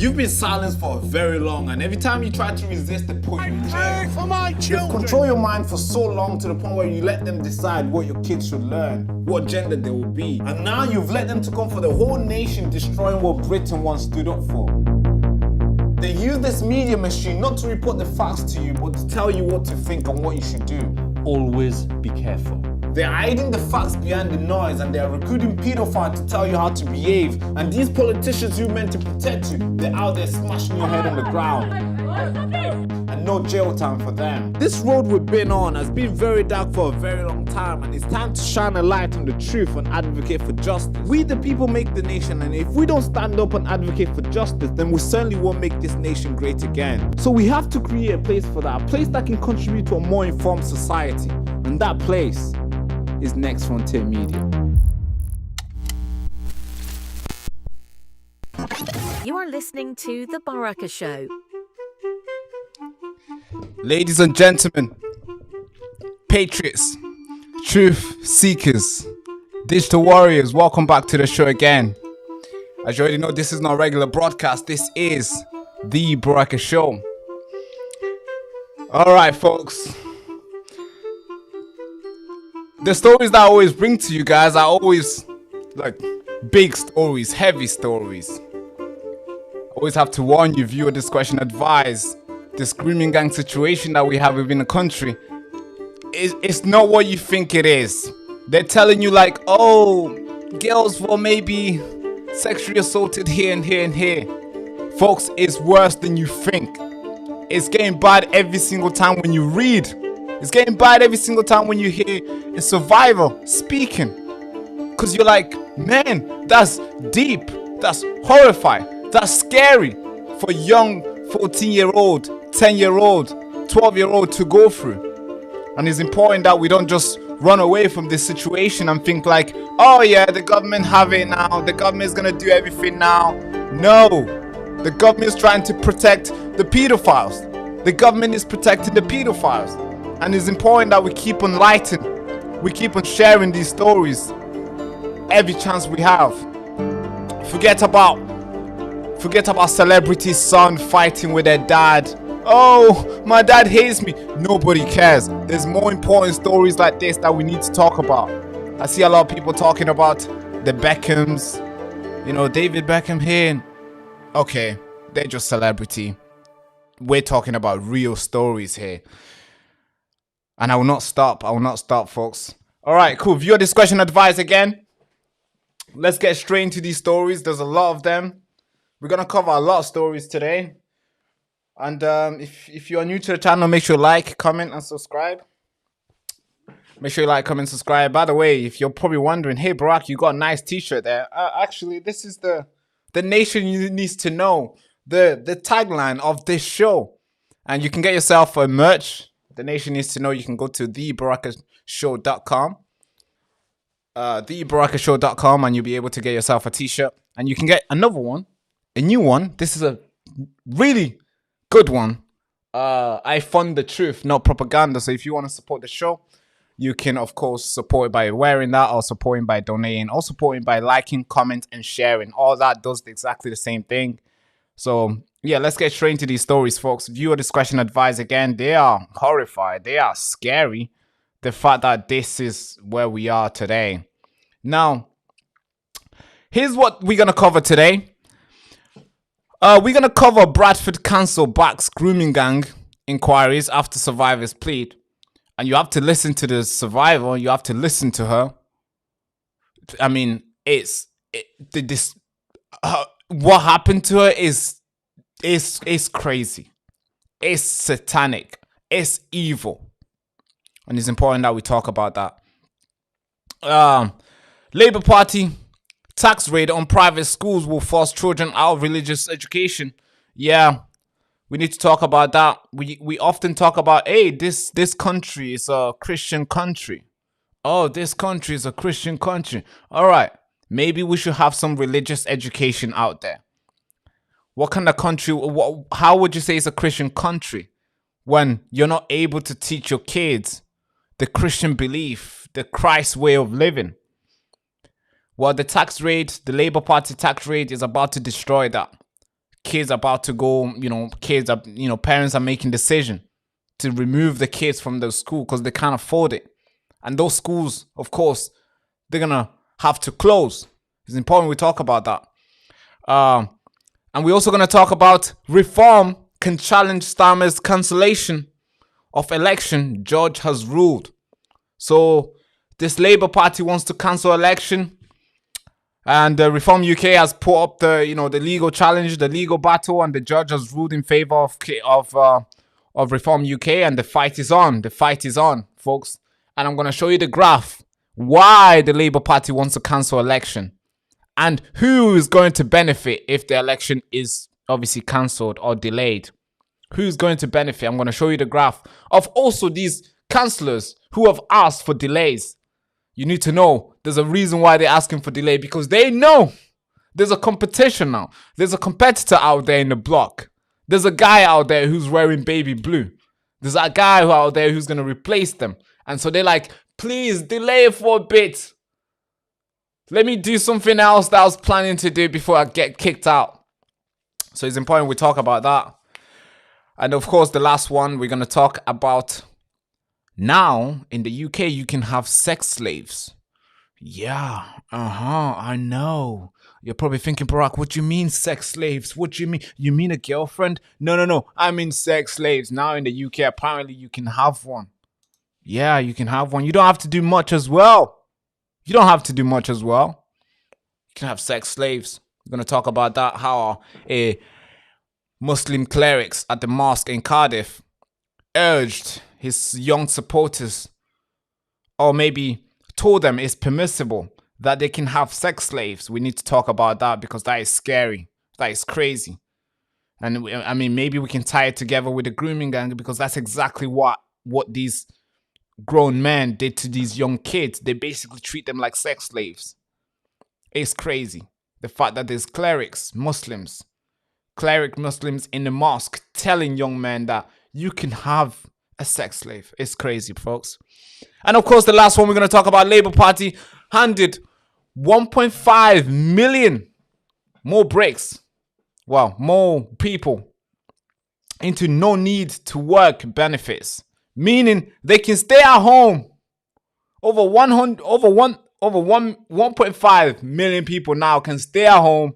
You've been silenced for very long, and every time you try to resist, they put you in jail. For my children. You've controlled your mind for so long to the point where you let them decide what your kids should learn, what gender they will be. And now you've let them to come for the whole nation, destroying what Britain once stood up for. They use this media machine not to report the facts to you, but to tell you what to think and what you should do. Always be careful. They're hiding the facts behind the noise, and they're recruiting pedophiles to tell you how to behave. And these politicians who meant to protect you, they're out there smashing your head on the ground. And no jail time for them. This road we've been on has been very dark for a very long time, and it's time to shine a light on the truth and advocate for justice. We the people make the nation, and if we don't stand up and advocate for justice, then we certainly won't make this nation great again. So we have to create a place for that, a place that can contribute to a more informed society. And that place is Next Frontier Media. You are listening to The Baraka Show. Ladies and gentlemen, patriots, truth seekers, digital warriors, welcome back to the show again. As you already know, this is not a regular broadcast. This is The Baraka Show. Alright, folks. The stories that I always bring to you guys are always like big stories, heavy stories. I always have to warn you, viewer discretion advised. This grooming gang situation that we have within the country, it's not what you think it is. They're telling you like, oh, girls were maybe sexually assaulted here and here and here. Folks, it's worse than you think. It's getting bad every single time when you read. It's getting bad every single time when you hear a survivor speaking. Because you're like, man, that's deep. That's horrifying. That's scary for a young 14-year-old, 10-year-old, 12-year-old to go through. And it's important that we don't just run away from this situation and think like, oh yeah, the government have it now. The government is going to do everything now. No. The government is trying to protect the pedophiles. The government is protecting the pedophiles. And it's important that we keep on lighting. We keep on sharing these stories every chance we have. Forget about celebrity son fighting with their dad. Oh, my dad hates me. Nobody cares. There's more important stories like this that we need to talk about. I see a lot of people talking about the Beckhams. You know, David Beckham here. Okay, they're just celebrity. We're talking about real stories here. And I will not stop. Folks. All right, cool. Viewer discretion advised again. Let's get straight into these stories. There's a lot of them. We're going to cover a lot of stories today. And if you are new to the channel, make sure you like, comment, and subscribe. Make sure you like, comment, subscribe. By the way, if you're probably wondering, hey, Barack, you got a nice t-shirt there. Actually, this is the nation needs to know. The tagline of this show. And you can get yourself a merch. The nation needs to know. You can go to thebarakashow.com. Thebarakashow.com, and you'll be able to get yourself a t-shirt. And you can get another one, a new one. This is a really good one. I fund the truth, not propaganda. So if you want to support the show, you can, of course, support it by wearing that, or supporting by donating, or supporting by liking, comment, and sharing. All that does exactly the same thing. So yeah, let's get straight into these stories, folks. Viewer discretion advised again. They are horrified. They are scary. The fact that this is where we are today. Now, here's what we're going to cover today. We're going to cover Bradford Council backs grooming gang inquiries after survivors plead. And you have to listen to the survivor. You have to listen to her. I mean, what happened to her is crazy. It's satanic. It's evil. And it's important that we talk about that. Labour Party tax raid on private schools will force children out of religious education. Yeah, we need to talk about that. We often talk about, hey, this country is a Christian country. Oh, this country is a Christian country. All right. Maybe we should have some religious education out there. What kind of country, how would you say it's a Christian country when you're not able to teach your kids the Christian belief, the Christ way of living? Well, the tax raid, the Labour Party tax raid is about to destroy that. kids about to go, parents are making decision to remove the kids from the school because they can't afford it. And those schools, of course, they're going to have to close. It's important we talk about that. And we're also going to talk about reform can challenge Starmer's cancellation of election. Judge has ruled. So this Labour Party wants to cancel election. And Reform UK has put up the legal challenge, the legal battle, and the judge has ruled in favor of Reform UK, and the fight is on. The fight is on, folks. And I'm going to show you the graph why the Labour Party wants to cancel election and who is going to benefit if the election is obviously cancelled or delayed. Who's going to benefit? I'm going to show you the graph of also these councillors who have asked for delays. You need to know there's a reason why they're asking for delay, because they know there's a competition now. There's a competitor out there in the block. There's a guy out there who's wearing baby blue. There's a guy out there who's going to replace them. And so they're like, please delay it for a bit. Let me do something else that I was planning to do before I get kicked out. So it's important we talk about that. And of course, the last one, we're going to talk about now in the UK, you can have sex slaves. Yeah, I know. You're probably thinking, Barack, what do you mean sex slaves? What do you mean? You mean a girlfriend? No. I mean sex slaves. Now in the UK, apparently you can have one. Yeah, you can have one. You don't have to do much as well. You can have sex slaves. We're going to talk about that, how a Muslim clerics at the mosque in Cardiff urged his young supporters, or maybe told them it's permissible that they can have sex slaves. We need to talk about that because that is scary. That is crazy. And I mean, maybe we can tie it together with the grooming gang, because that's exactly what these grown men did to these young kids. They basically treat them like sex slaves. It's crazy. The fact that there's Muslims in the mosque telling young men that you can have a sex slave. It's crazy, folks. And of course, the last one we're going to talk about, Labour Party handed 1.5 million more breaks. Well, more people into no need to work benefits, meaning they can stay at home. Over 1.5 million people now can stay at home.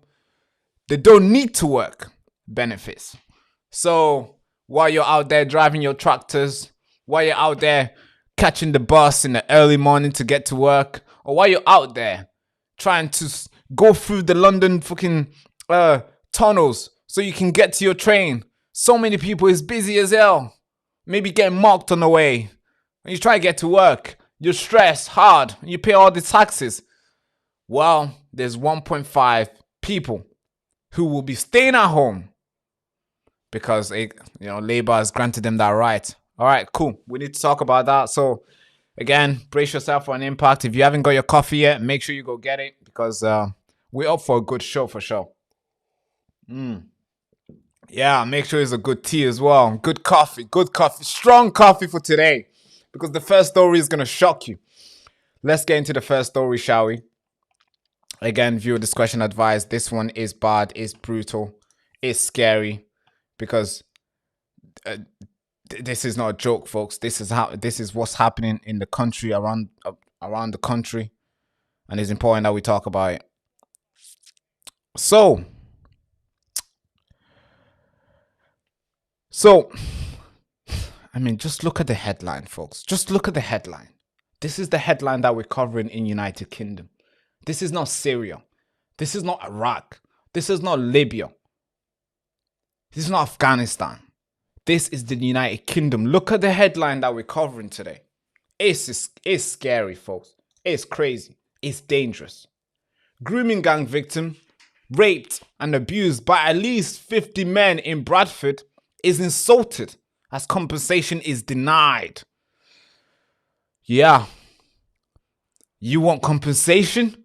They don't need to work benefits. So while you're out there driving your tractors, while you're out there catching the bus in the early morning to get to work, or while you're out there trying to go through the London fucking tunnels so you can get to your train, so many people is busy as hell, maybe getting marked on the way. When you try to get to work, you're stressed hard, you pay all the taxes. Well, there's 1.5 people who will be staying at home because Labour has granted them that right. All right, cool. We need to talk about that. So again, brace yourself for an impact. If you haven't got your coffee yet, make sure you go get it, because we're up for a good show for sure. Yeah, make sure it's a good tea as well. Good coffee, strong coffee for today, because the first story is going to shock you. Let's get into the first story, shall we? Again, viewer discretion advised. This one is bad, it's brutal, it's scary, because this is not a joke, folks. This is what's happening in the country, around the country, and it's important that we talk about it. So I mean, just look at the headline, folks. Just look at the headline. This is the headline that we're covering in United Kingdom. This is not Syria. This is not Iraq. This is not Libya. This is not Afghanistan. This is the United Kingdom. Look at the headline that we're covering today. It's scary, folks. It's crazy. It's dangerous. Grooming gang victim raped and abused by at least 50 men in Bradford is insulted as compensation is denied. Yeah. You want compensation?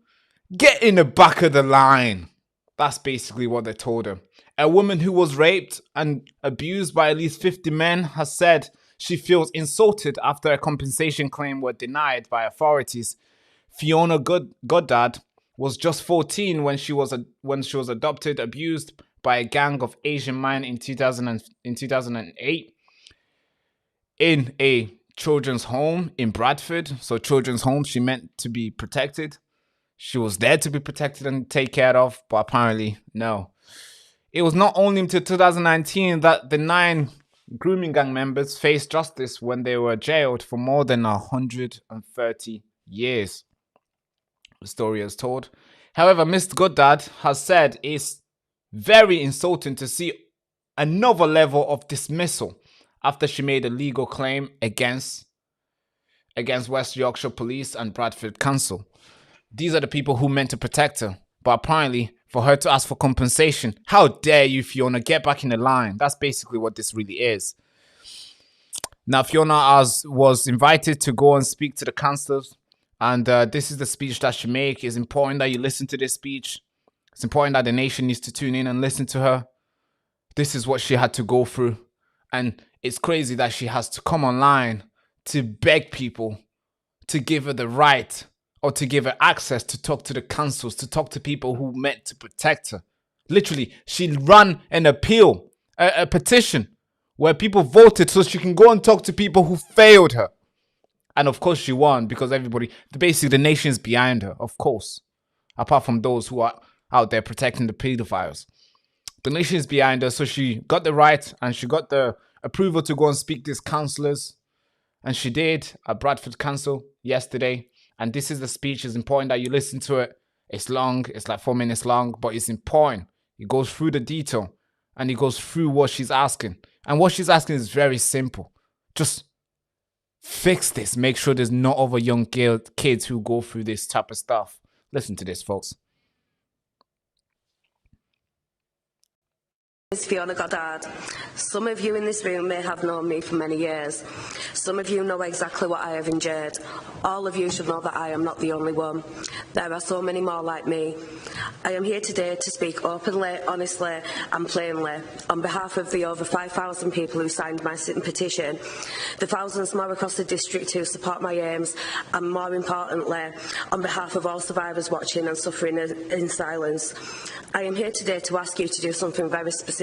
Get in the back of the line. That's basically what they told her. A woman who was raped and abused by at least 50 men has said she feels insulted after a compensation claim were denied by authorities. Fiona Goddard was just 14 when she was adopted, abused by a gang of Asian men in 2008 in a children's home in Bradford. So children's home, she meant to be protected. She was there to be protected and taken care of, but apparently no. It was not only until 2019 that the 9 grooming gang members faced justice when they were jailed for more than 130 years. The story is told. However, Ms. Goddard has said it's very insulting to see another level of dismissal after she made a legal claim against West Yorkshire Police and Bradford Council. These are the people who meant to protect her, but apparently for her to ask for compensation. How dare you, Fiona? Get back in the line. That's basically what this really is. Now, Fiona was invited to go and speak to the councillors, and this is the speech that she made. It's important that you listen to this speech. It's important that the nation needs to tune in and listen to her. This is what she had to go through, and it's crazy that she has to come online to beg people to give her the right or to give her access to talk to the councils, to talk to people who meant to protect her. Literally, she ran an appeal, a petition, where people voted so she can go and talk to people who failed her. And of course she won, because basically the nation's behind her, of course. Apart from those who are out there protecting the pedophiles. The nation's behind her, so she got the right and she got the approval to go and speak to these councillors. And she did at Bradford Council yesterday. And this is the speech. It's important that you listen to it. It's long. It's like 4 minutes long, but it's important. It goes through the detail and it goes through what she's asking. And what she's asking is very simple. Just fix this. Make sure there's no other young kids who go through this type of stuff. Listen to this, folks. It's Fiona Goddard. Some of you in this room may have known me for many years. Some of you know exactly what I have endured. All of you should know that I am not the only one. There are so many more like me. I am here today to speak openly, honestly and plainly on behalf of the over 5,000 people who signed my petition, the thousands more across the district who support my aims, and more importantly, on behalf of all survivors watching and suffering in silence. I am here today to ask you to do something very specific.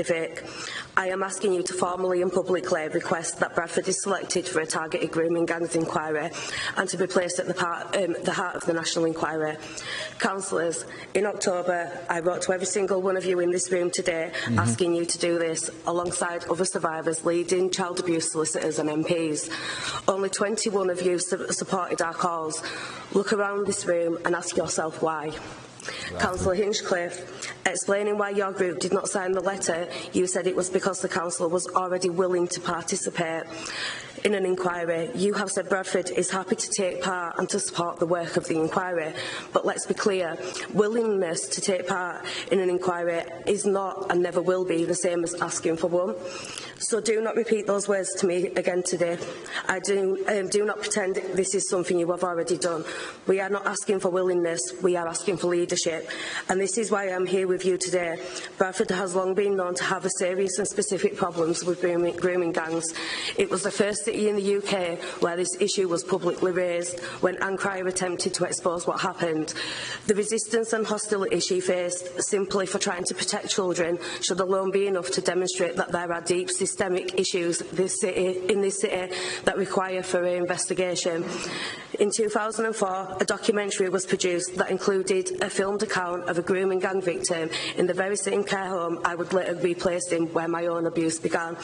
I am asking you to formally and publicly request that Bradford is selected for a targeted grooming gangs inquiry and to be placed at the heart of the national inquiry. Councillors, in October, I wrote to every single one of you in this room today asking you to do this, alongside other survivors, leading child abuse solicitors and MPs. Only 21 of you supported our calls. Look around this room and ask yourself why. Councillor Hinchcliffe, explaining why your group did not sign the letter, you said it was because the council was already willing to participate in an inquiry. You have said Bradford is happy to take part and to support the work of the inquiry. But let's be clear, willingness to take part in an inquiry is not and never will be the same as asking for one. So do not repeat those words to me again today. I do not pretend this is something you have already done. We are not asking for willingness, we are asking for leadership. And this is why I'm here with you today. Bradford has long been known to have a serious and specific problems with grooming gangs. It was the first city in the UK where this issue was publicly raised when Anne Cryer attempted to expose what happened. The resistance and hostility she faced simply for trying to protect children should alone be enough to demonstrate that there are deep systemic issues in this city that require thorough investigation. In 2004, a documentary was produced that included a filmed account of a grooming gang victim in the very same care home I would later be placed in where my own abuse began.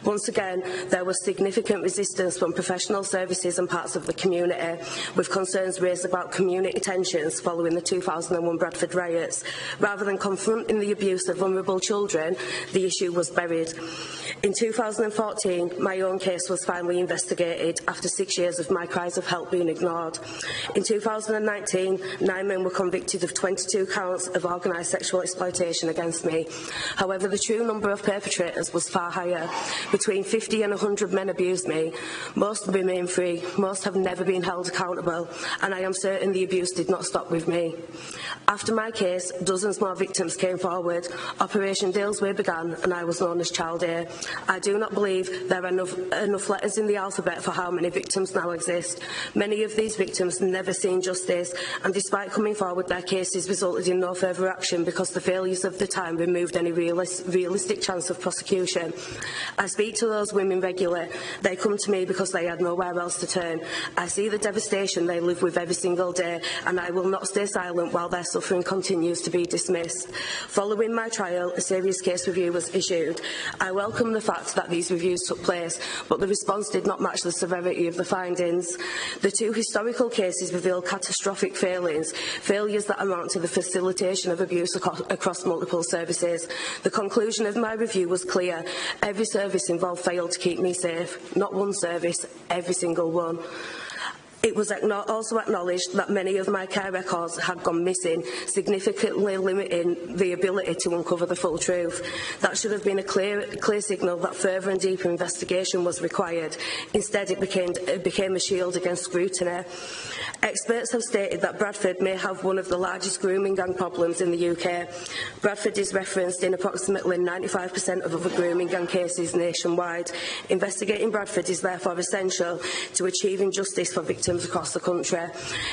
Once again, there was significant resistance from professional services and parts of the community, with concerns raised about community tensions following the 2001 Bradford riots. Rather than confronting the abuse of vulnerable children, the issue was buried. In 2014, my own case was finally investigated after 6 years of my cries of help being ignored. In 2019, 9 men were convicted of 22 counts of organised sexual exploitation against me. However, the true number of perpetrators was far higher. Between 50 and 100 men abused me. Most remain free, most have never been held accountable, and I am certain the abuse did not stop with me. After my case, dozens more victims came forward. Operation Dalesway began, and I was known as Child A. I do not believe there are enough letters in the alphabet for how many victims now exist. Many of these victims never seen justice, and despite coming forward, their cases resulted in no further action because the failures of the time removed any realistic chance of prosecution. I speak to those women regularly. They come to me because they had nowhere else to turn. I see the devastation they live with every single day, and I will not stay silent while their suffering continues to be dismissed. Following my trial, a serious case review was issued. I welcome the fact that these reviews took place, but the response did not match the severity of the findings. The two historical cases reveal catastrophic failures that amount to the facilitation of abuse across multiple services. The conclusion of my review was clear. Every service involved failed to keep me safe. Not one service, every single one. It was also acknowledged that many of my care records had gone missing, significantly limiting the ability to uncover the full truth. That should have been a clear signal that further and deeper investigation was required. Instead, it became a shield against scrutiny. Experts have stated that Bradford may have one of the largest grooming gang problems in the UK. Bradford is referenced in approximately 95% of other grooming gang cases nationwide. Investigating Bradford is therefore essential to achieving justice for victims across the country.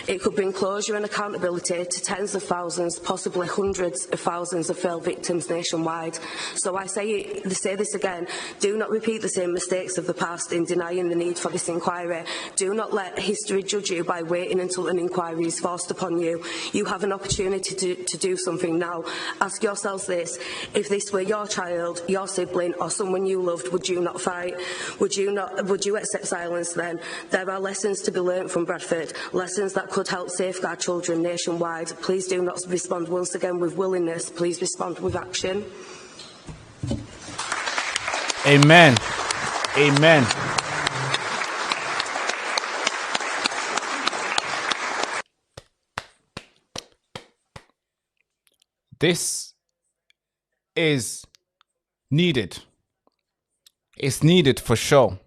It could bring closure and accountability to tens of thousands, possibly hundreds of thousands of failed victims nationwide. So I say this again, do not repeat the same mistakes of the past in denying the need for this inquiry. Do not let history judge you by waiting until an inquiry is forced upon you. You have an opportunity to do something now. Ask yourselves this: if this were your child, your sibling or someone you loved, would you not fight? Would you accept silence then? There are lessons to be learnt from Bradford, lessons that could help safeguard children nationwide. Please do not respond once again with willingness, please respond with action. Amen. Amen. This is needed. It's needed for sure.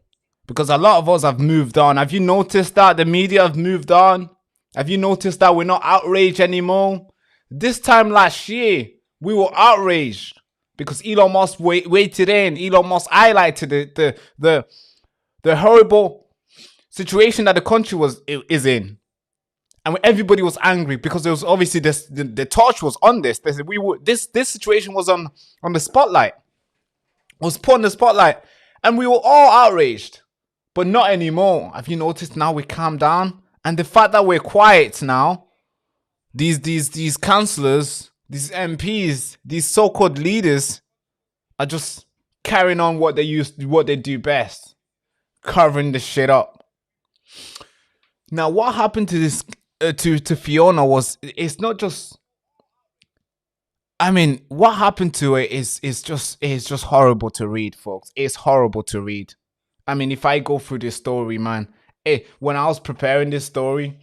Because a lot of us have moved on. Have you noticed that the media have moved on? Have you noticed that we're not outraged anymore? This time last year, we were outraged because Elon Musk waited in. Elon Musk highlighted the horrible situation that the country is in. And everybody was angry because there was obviously the torch was on this. This situation was on the spotlight. Was put on the spotlight. And we were all outraged. But not anymore. Have you noticed now we calm down? And the fact that we're quiet now, these councillors, these MPs, these so-called leaders are just carrying on what they do best. Covering the shit up. Now what happened to this to Fiona it's not just, I mean, what happened to it is just horrible to read, folks. It's horrible to read. I mean, if I go through this story, man, when I was preparing this story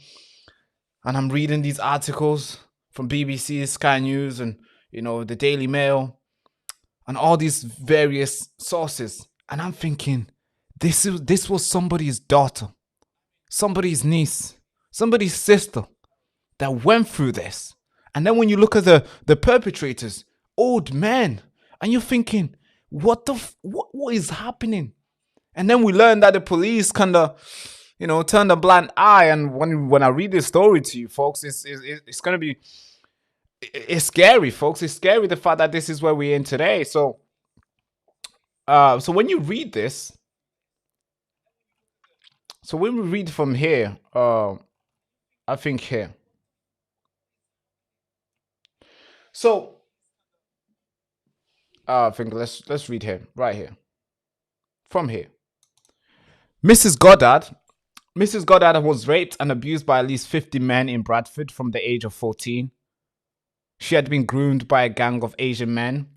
and I'm reading these articles from BBC, Sky News, and the Daily Mail and all these various sources, and I'm thinking, this was somebody's daughter, somebody's niece, somebody's sister that went through this. And then when you look at the perpetrators, old men, and you're thinking, what is happening? And then we learn that the police kind of, turned a blind eye. And when I read this story to you, folks, it's going to be, it's scary, folks. It's scary, the fact that this is where we're in today. So when you read this, so when we read from here, I think here. So I think let's read here, right here, from here. Mrs. Goddard was raped and abused by at least 50 men in Bradford from the age of 14. She had been groomed by a gang of Asian men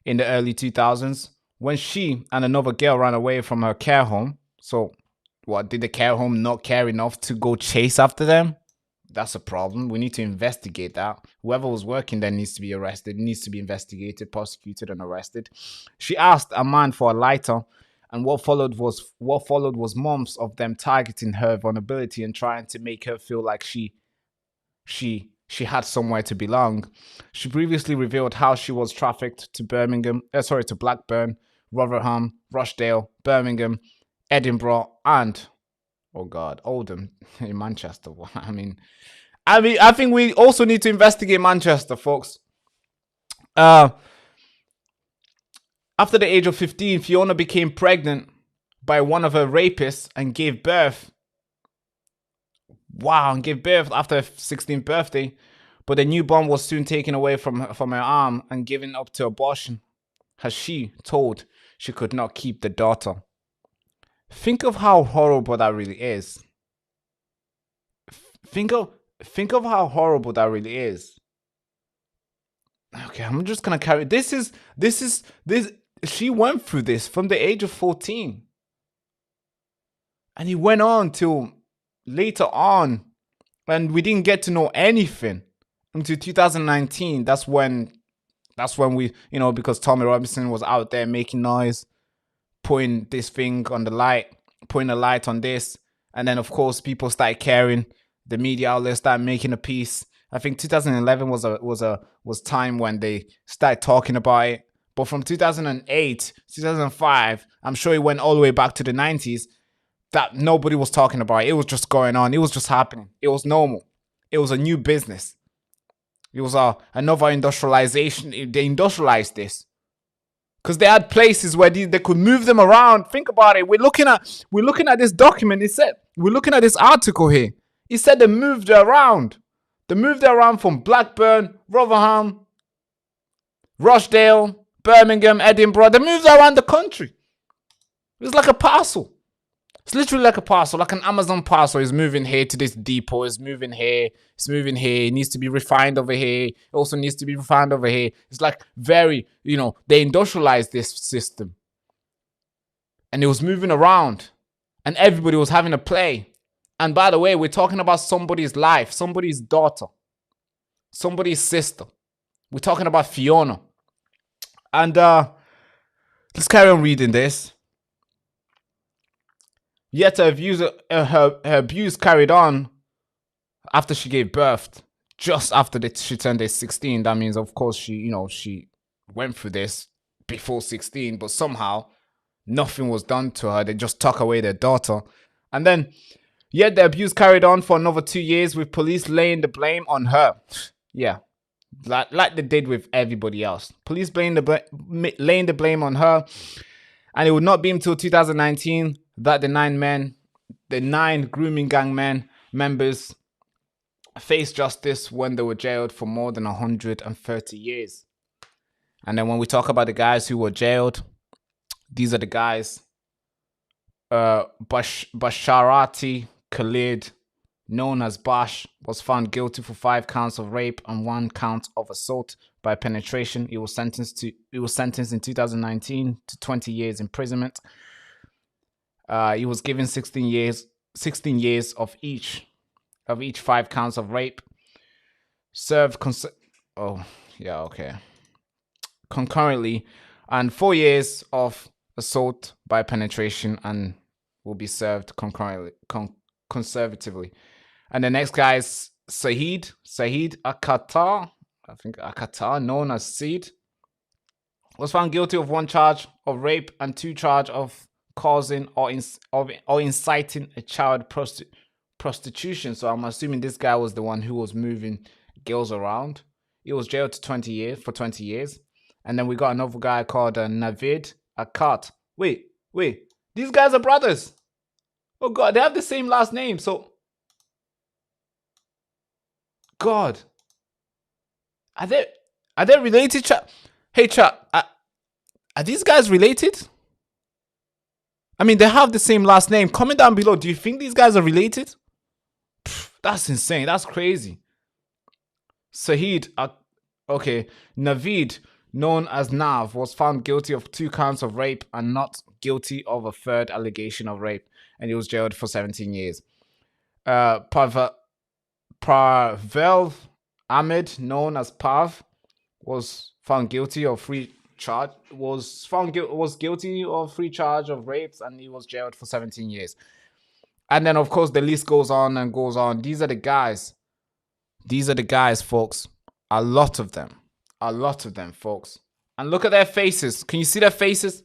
in the early 2000s when she and another girl ran away from her care home. So what, did the care home not care enough to go chase after them? That's a problem. We need to investigate that. Whoever was working there needs to be arrested, needs to be investigated, prosecuted, and arrested. She asked a man for a lighter, and what followed was months of them targeting her vulnerability and trying to make her feel like she had somewhere to belong. She previously revealed how she was trafficked to Blackburn, Rotherham, Rochdale, Birmingham, Edinburgh, and oh God, Oldham in Manchester. I think we also need to investigate Manchester, folks. After the age of 15, Fiona became pregnant by one of her rapists and gave birth. Wow, and gave birth after her 16th birthday. But the newborn was soon taken away from her arm and given up to abortion, as she told she could not keep the daughter. Think of how horrible that really is. Think of how horrible that really is. Okay, I'm just gonna carry this. She went through this from the age of 14. And it went on till later on. And we didn't get to know anything until 2019. That's when we, because Tommy Robinson was out there making noise, putting this thing on the light, putting a light on this. And then, of course, people started caring. The media outlets started making a piece. I think 2011 was time when they started talking about it. But from 2008, 2005, I'm sure it went all the way back to the 90s, that nobody was talking about it. It was just going on. It was just happening. It was normal. It was a new business. It was another industrialization. They industrialized this because they had places where they could move them around. Think about it. We're looking at this document. We're looking at this article here. It said they moved around. They moved around from Blackburn, Rotherham, Rochdale, Birmingham, Edinburgh. They moved around the country. It was like a parcel. It's literally like a parcel, like an Amazon parcel. Is moving here to this depot. It's moving here. It's moving here. It needs to be refined over here. It also needs to be refined over here. It's like very, they industrialized this system. And it was moving around. And everybody was having a play. And by the way, we're talking about somebody's life, somebody's daughter, somebody's sister. We're talking about Fiona. And let's carry on reading this. Yet her abuse carried on after she gave birth, just after she turned 16. That means, of course, she went through this before 16, but somehow nothing was done to her. They just took away their daughter. And then, yet the abuse carried on for another 2 years, with police laying the blame on her. Yeah, like they did with everybody else. Police laying the blame on her. And it would not be until 2019 that the nine grooming gang members faced justice when they were jailed for more than 130 years. And then when we talk about the guys who were jailed, these are the guys. Basharati Khalid, known as Bash, was found guilty for 5 counts of rape and 1 count of assault by penetration. He was sentenced in 2019 to 20 years imprisonment. He was given 16 years of each 5 counts of rape. Served concurrently, and 4 years of assault by penetration, and will be served concurrently, conservatively. And the next guy is Saeed Akatar, known as Seed, was found guilty of 1 charge of rape and 2 charge of causing or inciting a child prostitution. So I'm assuming this guy was the one who was moving girls around. He was jailed for 20 years. And then we got another guy called Navid Akat. Wait, these guys are brothers. Oh God, they have the same last name. So, God, are they related, chat? Hey, chat, are these guys related? I mean, they have the same last name. Comment down below. Do you think these guys are related? That's insane. That's crazy. Navid, known as Nav, was found guilty of 2 counts of rape and not guilty of a 3rd allegation of rape, and he was jailed for 17 years. Parvel Ahmed, known as Pav, was found guilty of 3 charge was guilty of 3 charge of rapes, and he was jailed for 17 years. And then, of course, the list goes on and goes on. These are the guys, folks. A lot of them, folks. And look at their faces. Can you see their faces?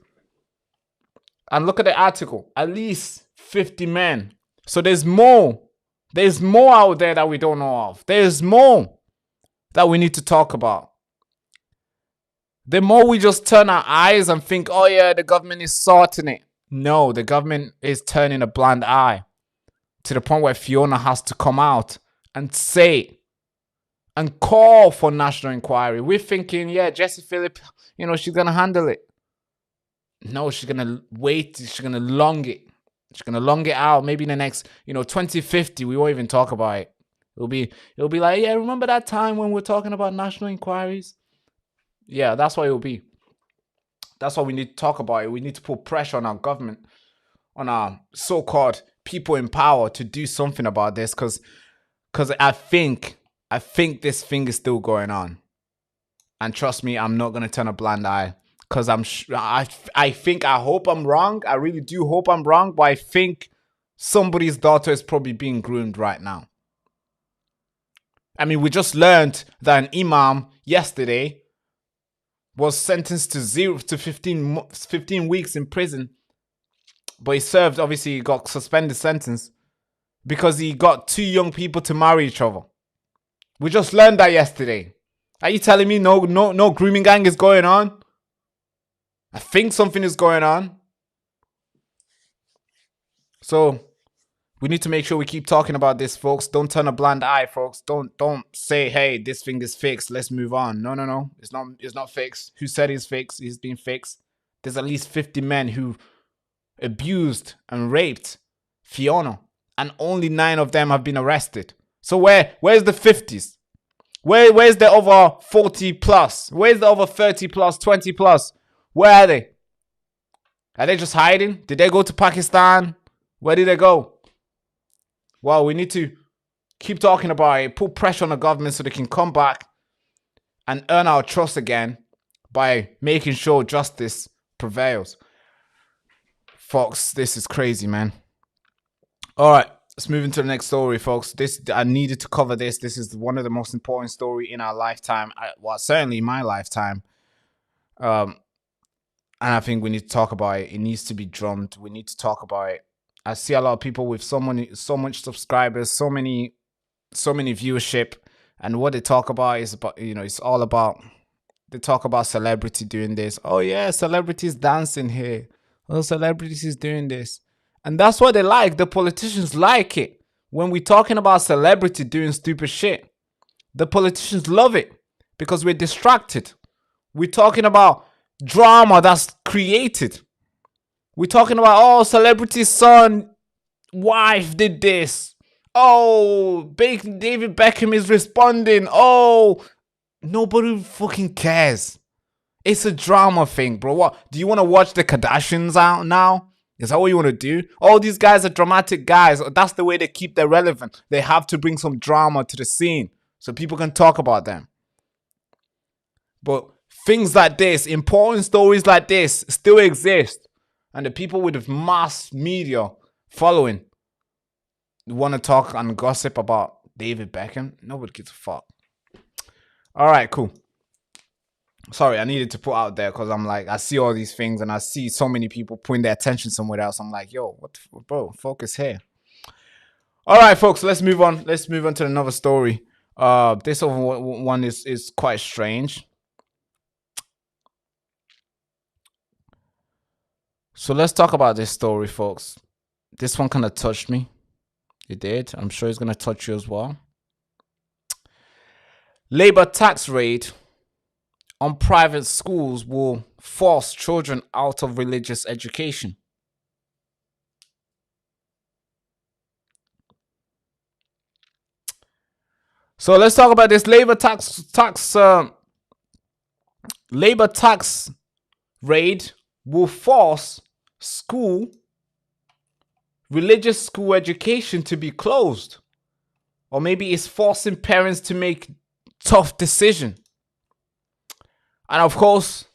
And look at the article. At least 50 men. So there's more. There's more out there that we don't know of. There's more that we need to talk about. The more we just turn our eyes and think, oh yeah, the government is sorting it. No, the government is turning a blind eye to the point where Fiona has to come out and say and call for national inquiry. We're thinking, yeah, Jessie Phillip, you know, she's going to handle it. No, she's going to wait. She's going to long it. She's going to long it out. Maybe in the next, 2050, we won't even talk about it. It'll be like, yeah, remember that time when we're talking about national inquiries? Yeah, that's what it will be. That's what we need to talk about. We need to put pressure on our government, on our so-called people in power to do something about this, because I think this thing is still going on. And trust me, I'm not going to turn a blind eye, because I hope I'm wrong. I really do hope I'm wrong, but I think somebody's daughter is probably being groomed right now. I mean, we just learned that an imam yesterday was sentenced to 0 to 15 weeks in prison. But he served, obviously, he got suspended sentence because he got 2 young people to marry each other. We just learned that yesterday. Are you telling me no grooming gang is going on? I think something is going on. So we need to make sure we keep talking about this, folks. Don't turn a blind eye, folks. Don't say, hey, this thing is fixed, let's move on. No. It's not fixed. Who said it's fixed? It's been fixed. There's at least 50 men who abused and raped Fiona, and only 9 of them have been arrested. So where's the 50s? Where's the over 40 plus? Where's the over 30 plus, 20 plus? Where are they? Are they just hiding? Did they go to Pakistan? Where did they go? Well, we need to keep talking about it, put pressure on the government so they can come back and earn our trust again by making sure justice prevails. Folks, this is crazy, man. All right, let's move into the next story, folks. I needed to cover this. This is one of the most important stories in our lifetime. Well, certainly my lifetime. And I think we need to talk about it. It needs to be drummed. We need to talk about it. I see a lot of people with so much subscribers, so many viewership, and what they talk about is about, it's all about, they talk about celebrity doing this. Oh yeah, celebrities dancing here. Oh, celebrities is doing this. And that's what they like. The politicians like it. When we're talking about celebrity doing stupid shit, the politicians love it because we're distracted. We're talking about drama that's created. We're talking about, oh, celebrity's son, wife did this. Oh, David Beckham is responding. Oh, nobody fucking cares. It's a drama thing, bro. What? Do you want to watch the Kardashians out now? Is that what you want to do? All these guys are dramatic guys. That's the way they keep their relevant. They have to bring some drama to the scene so people can talk about them. But things like this, important stories like this still exist. And the people with the mass media following want to talk and gossip about David Beckham. Nobody gives a fuck. All right, cool. Sorry, I needed to put out there because I'm like, I see all these things and I see so many people putting their attention somewhere else. I'm like, yo, bro, focus here. All right, folks, let's move on. Let's move on to another story. This one is quite strange. So let's talk about this story, folks. This one kind of touched me. It did. I'm sure it's going to touch you as well. Labour tax raid on private schools will force children out of religious education. So let's talk about this Labour tax raid will force religious school education to be closed. Or maybe it's forcing parents to make tough decisions. And of course,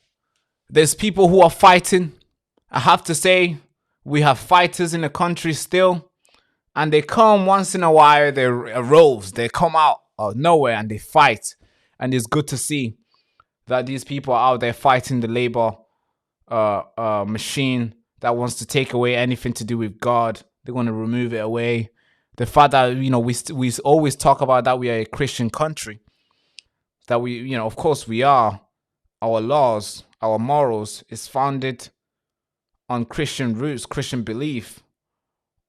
there's people who are fighting. I have to say, we have fighters in the country still. And they come once in a while, they arose. They come out of nowhere and they fight. And it's good to see that these people are out there fighting the labor machine that wants to take away anything to do with God. They're going to remove it away. The fact that, we always talk about that we are a Christian country, that we, of course we are. Our laws, our morals is founded on Christian roots, Christian belief.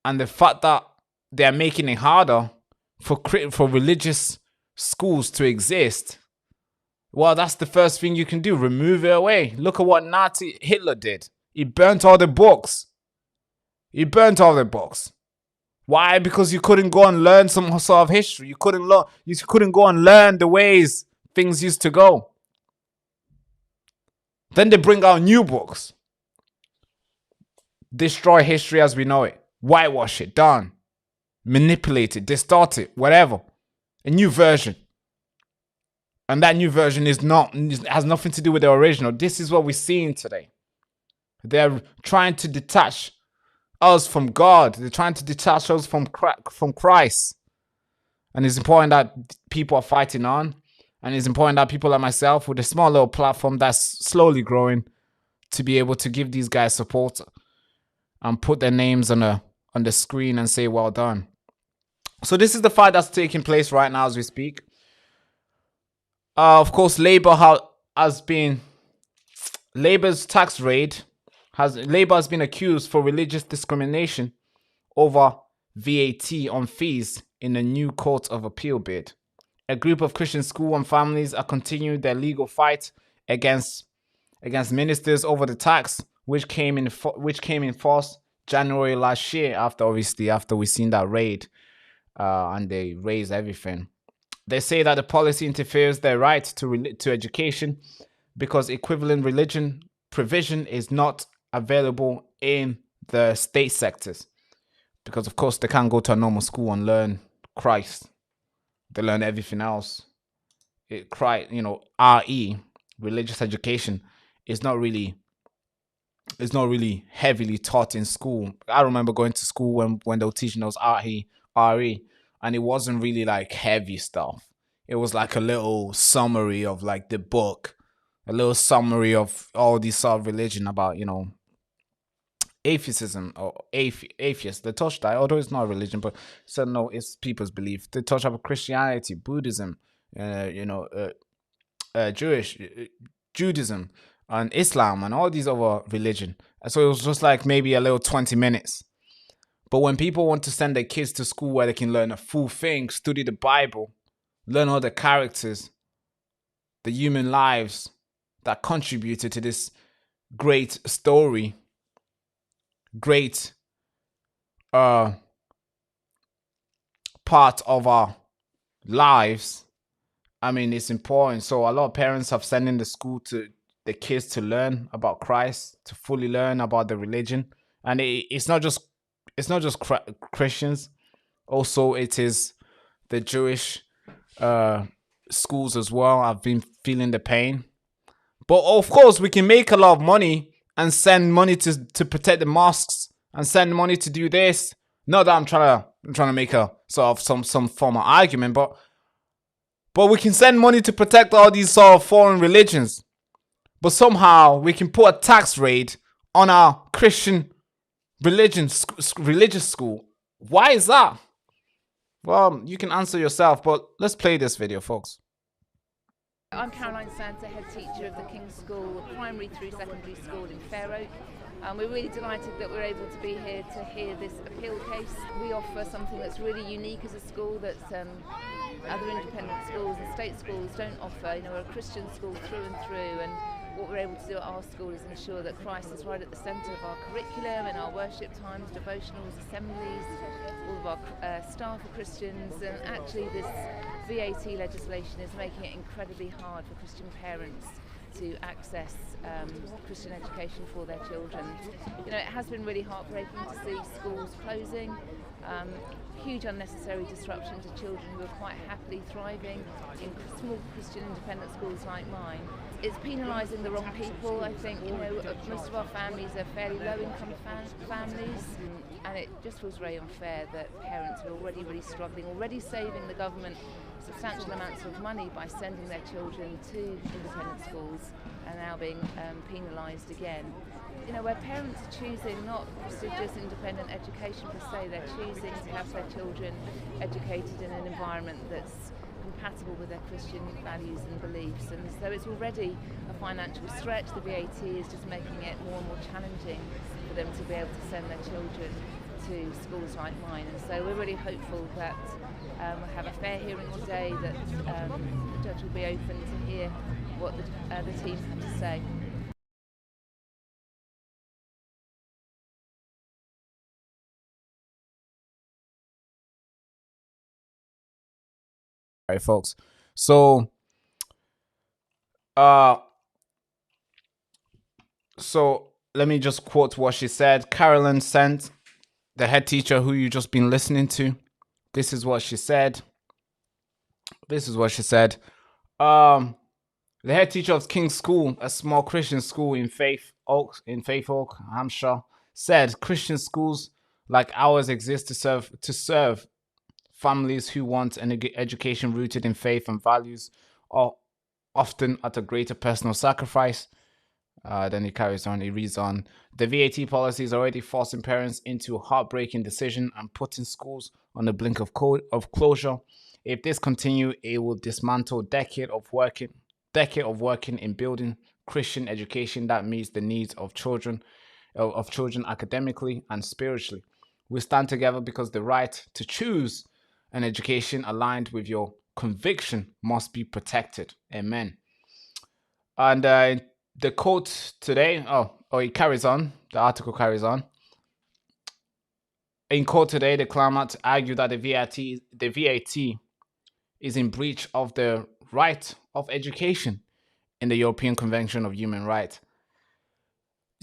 And the fact that they're making it harder for religious schools to exist, well, that's the first thing you can do. Remove it away. Look at what Nazi Hitler did. He burnt all the books. Why? Because you couldn't go and learn some sort of history. You couldn't go and learn the ways things used to go. Then they bring out new books. Destroy history as we know it. Whitewash it. Done. Manipulate it. Distort it. Whatever. A new version. And that new version has nothing to do with the original. This is what we're seeing today. They're trying to detach us from God. They're trying to detach us from Christ. And it's important that people are fighting on. And it's important that people like myself, with a small little platform that's slowly growing, to be able to give these guys support and put their names on the screen and say, well done. So this is the fight that's taking place right now as we speak. Of course, Labour's tax raid Labour has been accused for religious discrimination over VAT on fees in a new Court of Appeal bid. A group of Christian school and families are continuing their legal fight against ministers over the tax, which came in force January last year, after we seen that raid, and they raised everything. They say that the policy interferes their right to education because equivalent religion provision is not available in the state sectors. Because of course they can't go to a normal school and learn Christ. They learn everything else. RE, religious education, is not really heavily taught in school. I remember going to school when they were teaching us RE, and it wasn't really like heavy stuff. It was like a little summary of like the book, a little summary of all these sort of religion about, atheism or atheists. They touch that, although it's not a religion, but so no, it's people's belief. They touch about Christianity, Buddhism, Judaism, and Islam, and all these other religion. So it was just like maybe a little 20 minutes. But when people want to send their kids to school where they can learn a full thing, study the Bible, learn all the characters, the human lives that contributed to this great story, great part of our lives, I mean, it's important. So a lot of parents have sending the kids to learn about Christ, to fully learn about the religion. And it's not just Christians. Also, it is the Jewish schools as well. I've been feeling the pain. But of course, we can make a lot of money and send money to protect the mosques and send money to do this. Not that I'm trying to make a sort of some form of argument, but we can send money to protect all these sort of foreign religions. But somehow we can put a tax rate on our Christian religious school. Why is that? Well, you can answer yourself, but let's play this video, folks. I'm Caroline Santa, head teacher of the King's School primary through secondary school in Fair Oak. We're really delighted that we're able to be here to hear this appeal case. We offer something that's really unique as a school that other independent schools and state schools don't offer. We're a Christian school through and through, and what we're able to do at our school is ensure that Christ is right at the centre of our curriculum and our worship times, devotionals, assemblies. All of our staff are Christians, and actually this VAT legislation is making it incredibly hard for Christian parents to access Christian education for their children. It has been really heartbreaking to see schools closing, huge unnecessary disruption to children who are quite happily thriving in small Christian independent schools like mine. It's penalising the wrong people. I think most of our families are fairly low income families, and it just feels very unfair that parents are already really struggling, already saving the government substantial amounts of money by sending their children to independent schools, and now being penalised again. where parents are choosing not prestigious independent education per se, they're choosing to have their children educated in an environment that's compatible with their Christian values and beliefs. And so it's already a financial stretch. The VAT is just making it more and more challenging for them to be able to send their children to schools like mine. And so we're really hopeful that we'll have a fair hearing today, that the judge will be open to hear what the team have to say. All right, folks. So let me just quote what she said. Carolyn Sent, the head teacher who you just been listening to. This is what she said. The head teacher of King's School, a small Christian school in Faith Oak, Hampshire, said Christian schools like ours exist to serve families who want an education rooted in faith and values, are often at a greater personal sacrifice. Then he carries on, he reads on. The VAT policy is already forcing parents into a heartbreaking decision and putting schools on the blink of closure. If this continues, it will dismantle decade of working in building Christian education that meets the needs of children academically and spiritually. We stand together because the right to choose an education aligned with your conviction must be protected. Amen. And the quote today, it carries on. The article carries on. In court today, the claimant argued that the VAT is in breach of the right of education in the European Convention of Human Rights.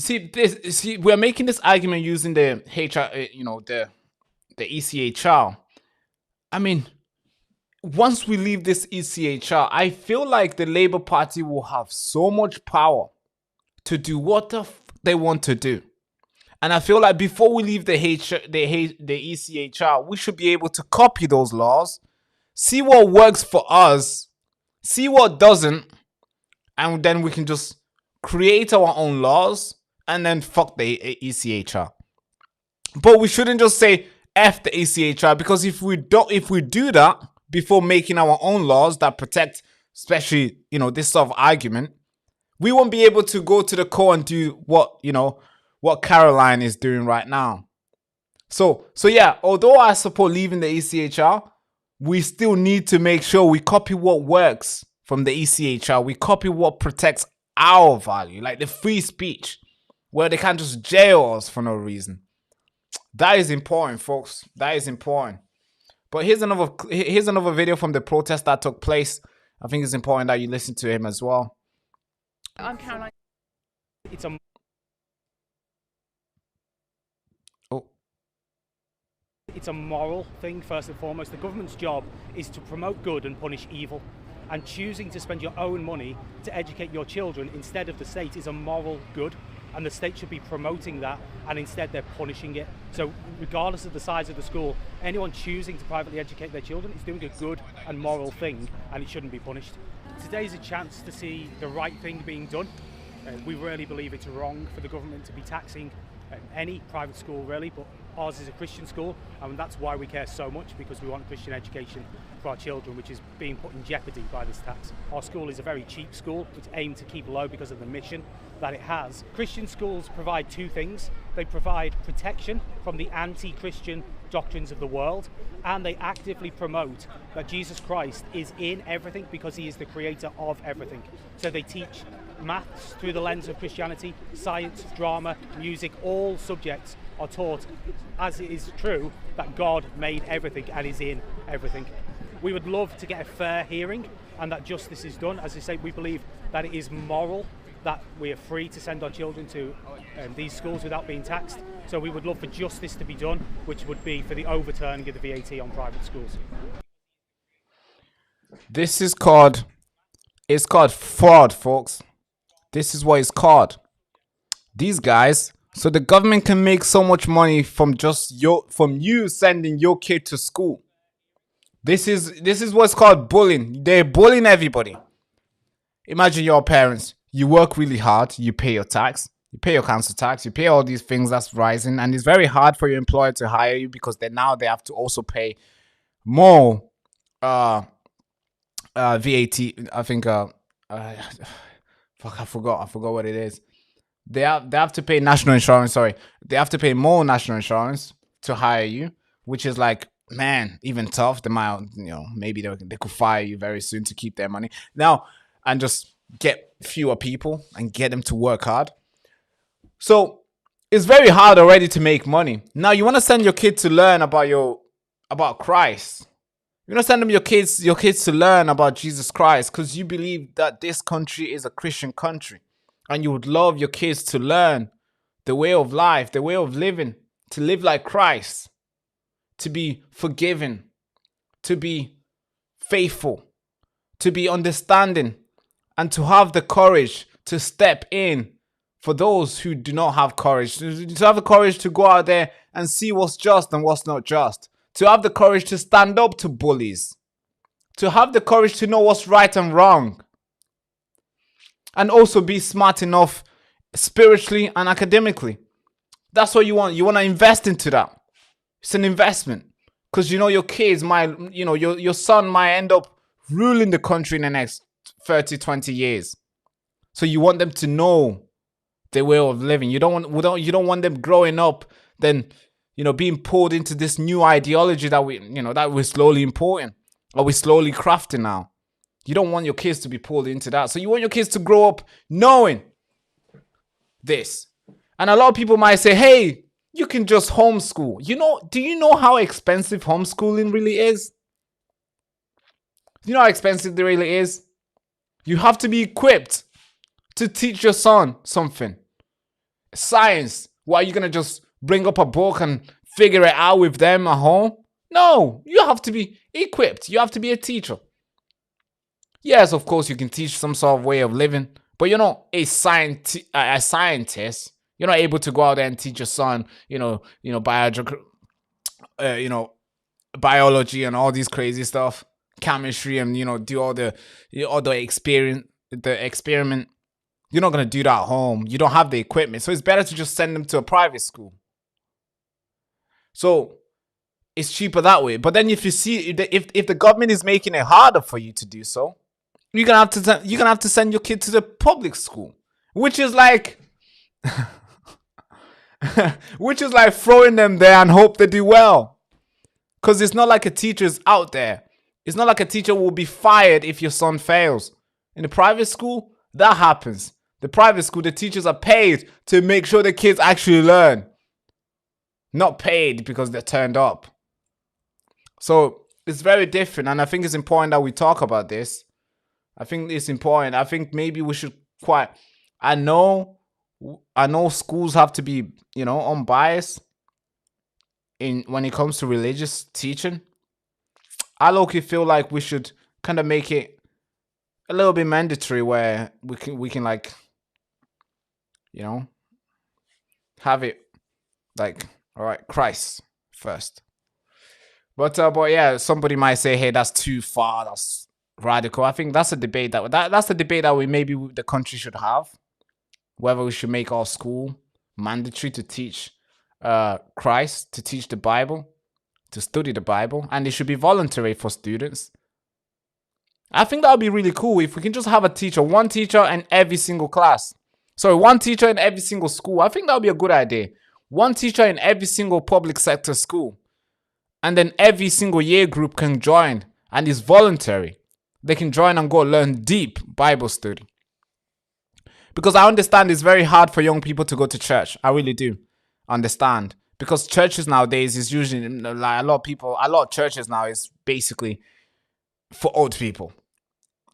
We're making this argument using the the ECHR. I mean, once we leave this ECHR, I feel like the Labour Party will have so much power to do what they want to do. And I feel like before we leave the ECHR, we should be able to copy those laws, see what works for us, see what doesn't, and then we can just create our own laws and then fuck the ECHR. But we shouldn't just say F the ECHR, because if we do that before making our own laws that protect, especially, this sort of argument, we won't be able to go to the core and do what Caroline is doing right now. So yeah, although I support leaving the ECHR, we still need to make sure we copy what works from the ECHR. We copy what protects our value, like the free speech, where they can't just jail us for no reason. That is important, folks. That is important. But here's another video from the protest that took place. I think it's important that you listen to him as well. I'm Caroline. It's a moral thing, first and foremost. The government's job is to promote good and punish evil. And choosing to spend your own money to educate your children instead of the state is a moral good. And the state should be promoting that, and instead they're punishing it. So regardless of the size of the school, anyone choosing to privately educate their children is doing a good and moral thing, and it shouldn't be punished. Today's a chance to see the right thing being done. We really believe it's wrong for the government to be taxing any private school, really, but ours is a Christian school, and that's why we care so much, because we want Christian education for our children, which is being put in jeopardy by this tax. Our school is a very cheap school. It's aimed to keep low because of the mission that it has. Christian schools provide two things. They provide protection from the anti-Christian doctrines of the world, and they actively promote that Jesus Christ is in everything because he is the creator of everything. So they teach maths through the lens of Christianity, science, drama, music, all subjects are taught as it is true that God made everything and is in everything. We would love to get a fair hearing and that justice is done. As I say, we believe that it is moral that we are free to send our children to these schools without being taxed. So we would love for justice to be done, which would be for the overturning of the VAT on private schools. This is called fraud, folks. This is what it's called. These guys, so the government can make so much money from you sending your kid to school. This is what's called bullying. They're bullying everybody. Imagine your parents. You work really hard. You pay your tax. You pay your council tax, you pay all these things that's rising, and it's very hard for your employer to hire you because now they have to also pay more VAT. I think fuck, I forgot what it is. They have to pay national insurance. Sorry, they have to pay more national insurance to hire you, which is like, man, even tough. They might, maybe they could fire you very soon to keep their money now and just get fewer people and get them to work hard. So it's very hard already to make money. Now you want to send your kid to learn about Christ. You want to send them your kids to learn about Jesus Christ because you believe that this country is a Christian country. And you would love your kids to learn the way of life, the way of living, to live like Christ, to be forgiving, to be faithful, to be understanding, and to have the courage to step in for those who do not have courage, to have the courage to go out there and see what's just and what's not just, to have the courage to stand up to bullies, to have the courage to know what's right and wrong. And also be smart enough spiritually and academically. That's what you want. You want to invest into that. It's an investment. Because your kids might, your son might end up ruling the country in the next 30, 20 years. So you want them to know their way of living. You don't want them growing up, then, being pulled into this new ideology that we're slowly importing or we're slowly crafting now. You don't want your kids to be pulled into that. So you want your kids to grow up knowing this. And a lot of people might say, hey, you can just homeschool. Do you know how expensive homeschooling really is? Do you know how expensive it really is? You have to be equipped to teach your son something. Science. Why are you going to just bring up a book and figure it out with them at home? No, you have to be equipped. You have to be a teacher. Yes, of course, you can teach some sort of way of living, but you're not a scientist. You're not able to go out there and teach your son, biology and all these crazy stuff, chemistry, and do all the experiment. You're not gonna do that at home. You don't have the equipment, so it's better to just send them to a private school. So it's cheaper that way. But then if you see if the government is making it harder for you to do so, you're gonna have to send your kid to the public school, which is like throwing them there and hope they do well. Because it's not like a teacher's out there. It's not like a teacher will be fired if your son fails. In the private school, that happens. The private school, the teachers are paid to make sure the kids actually learn. Not paid because they're turned up. So it's very different, and I think it's important that we talk about this. I think it's important. I think maybe we should I know schools have to be, unbiased when it comes to religious teaching. I low-key feel like we should kind of make it a little bit mandatory where we can like, have it like, all right, Christ first. But yeah, somebody might say, hey, that's too far. That's radical. I think that's a debate that's the debate that the country should have, whether we should make our school mandatory to teach Christ, to teach the Bible, to study the Bible, and it should be voluntary for students. I think that would be really cool if we can just have one teacher in every single class. Sorry, one teacher in every single school. I think that would be a good idea. One teacher in every single public sector school. And then every single year group can join, and it's voluntary. They can join and go learn deep Bible study. Because I understand it's very hard for young people to go to church. I really do understand. Because churches nowadays is usually, like a lot of churches now is basically for old people.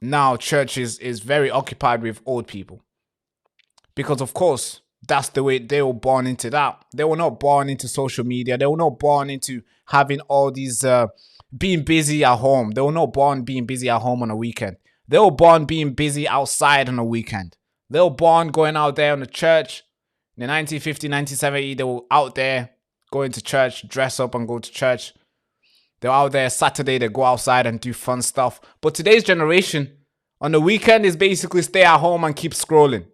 Now church is very occupied with old people. Because of course, that's the way they were born into that. They were not born into social media. They were not born into having all these, being busy at home. They were not born being busy at home on a weekend. They were born being busy outside on a weekend. They were born going out there on the church. In the 1950, 1970, they were out there going to church, dress up and go to church. They're out there Saturday, they go outside and do fun stuff. But today's generation, on the weekend, is basically stay at home and keep scrolling.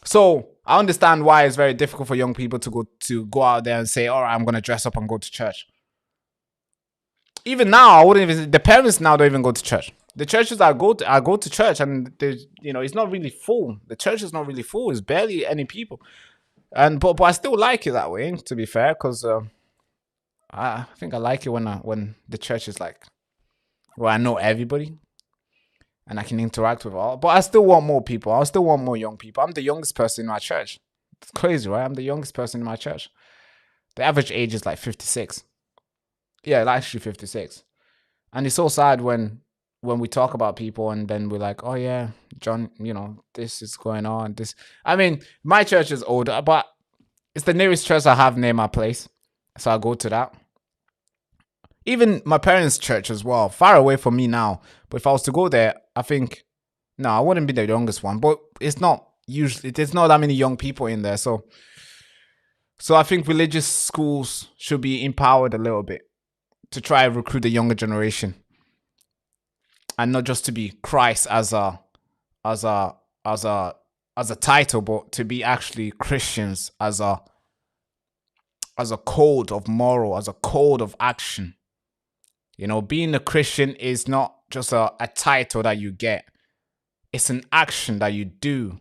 So I understand why it's very difficult for young people to go out there and say, all right, I'm going to dress up and go to church. Even now, I wouldn't even. The parents now don't even go to church. The churches I go to church, and it's not really full. The church is not really full. It's barely any people, but I still like it that way. To be fair, because I think I like it when the church is like where I know everybody and I can interact with all. But I still want more people. I still want more young people. I'm the youngest person in my church. It's crazy, right? I'm the youngest person in my church. The average age is like 56. Yeah, actually 56. And it's so sad when we talk about people and then we're like, oh yeah, John, this is going on. I mean, my church is older, but it's the nearest church I have near my place. So I go to that. Even my parents' church as well, far away from me now. But if I was to go there, I think, no, I wouldn't be the youngest one. But there's not that many young people in there. So I think religious schools should be empowered a little bit to try and recruit the younger generation. And not just to be Christ as a title, but to be actually Christians as a code of moral, as a code of action. Being a Christian is not just a title that you get. It's an action that you do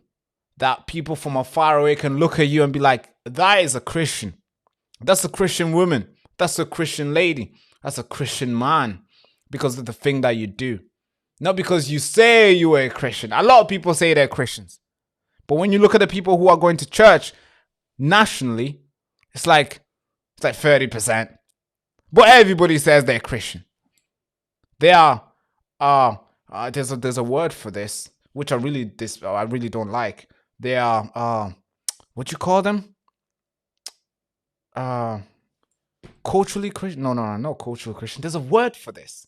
that people from afar away can look at you and be like, that is a Christian. That's a Christian woman. That's a Christian lady. That's a Christian man. Because of the thing that you do. Not because you say you are a Christian. A lot of people say they're Christians. But when you look at the people who are going to church nationally, it's like 30%. But everybody says they're Christian. They are, there's a word for this, which I really don't like. They are, what you call them? Culturally Christian? No, not cultural Christian. There's a word for this.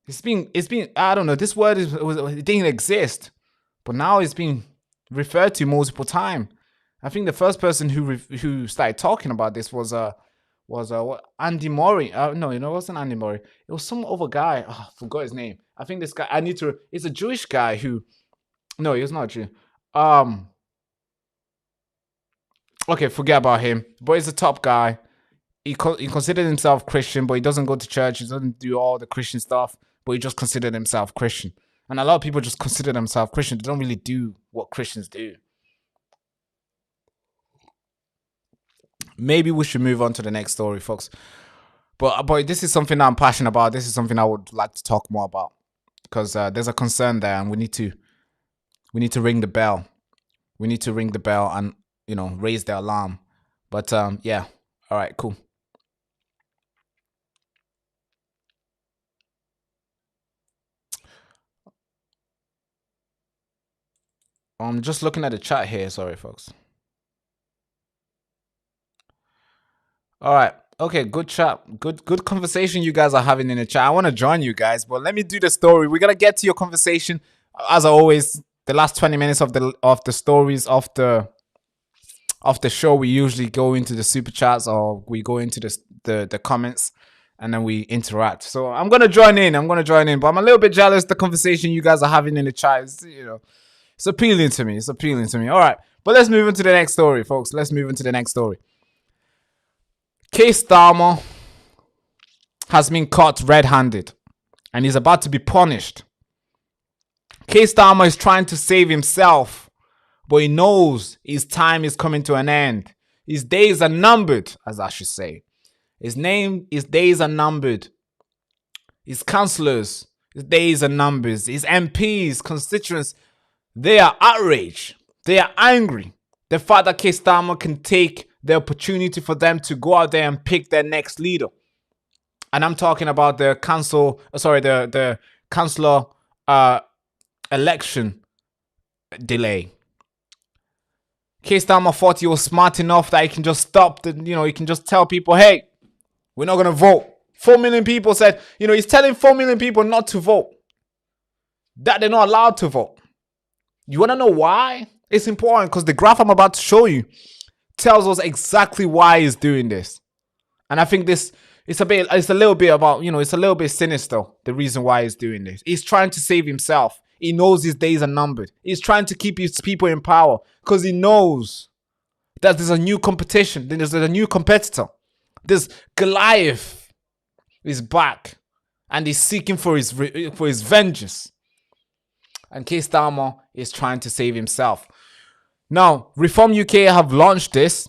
It's been, I don't know, this word it didn't exist, but now it's been referred to multiple times. I think the first person who started talking about this was Andy Murray. No, it wasn't Andy Murray. It was some other guy. Oh, I forgot his name. I think this guy, it's a Jewish guy who, no, he was not Jew. Okay, forget about him. But he's a top guy. He considered himself Christian, but he doesn't go to church. He doesn't do all the Christian stuff, but he just considered himself Christian. And a lot of people just consider themselves Christian. They don't really do what Christians do. Maybe we should move on to the next story, folks. But this is something that I'm passionate about. This is something I would like to talk more about. Because there's a concern there and we need to ring the bell. We need to ring the bell and, raise the alarm. But yeah. All right, cool. I'm just looking at the chat here. Sorry, folks. All right. Okay, good chat. Good conversation you guys are having in the chat. I want to join you guys, but let me do the story. We're going to get to your conversation. As always, the last 20 minutes of the stories of the show, we usually go into the super chats or we go into the comments and then we interact. So I'm going to join in. But I'm a little bit jealous the conversation you guys are having in the chat. It's appealing to me. All right. But let's move into the next story, folks. Keir Starmer has been caught red-handed and is about to be punished. Keir Starmer is trying to save himself, but he knows his time is coming to an end. His days are numbered, as I should say. His days are numbered. His councillors, his days are numbered. His MPs, constituents, they are outraged. They are angry. The fact that Keir Starmer can take the opportunity for them to go out there and pick their next leader. And I'm talking about the councillor election delay. Keir Starmer thought he was smart enough that he can just stop he can just tell people, hey, we're not going to vote. 4 million people said, he's telling 4 million people not to vote. That they're not allowed to vote. You want to know why? It's important because the graph I'm about to show you tells us exactly why he's doing this. And I think it's a little bit sinister, the reason why he's doing this. He's trying to save himself. He knows his days are numbered. He's trying to keep his people in power because he knows that there's a new competition. There's a new competitor. This Goliath is back and he's seeking for his vengeance. And Keir Starmer is trying to save himself. Now, Reform UK have launched this.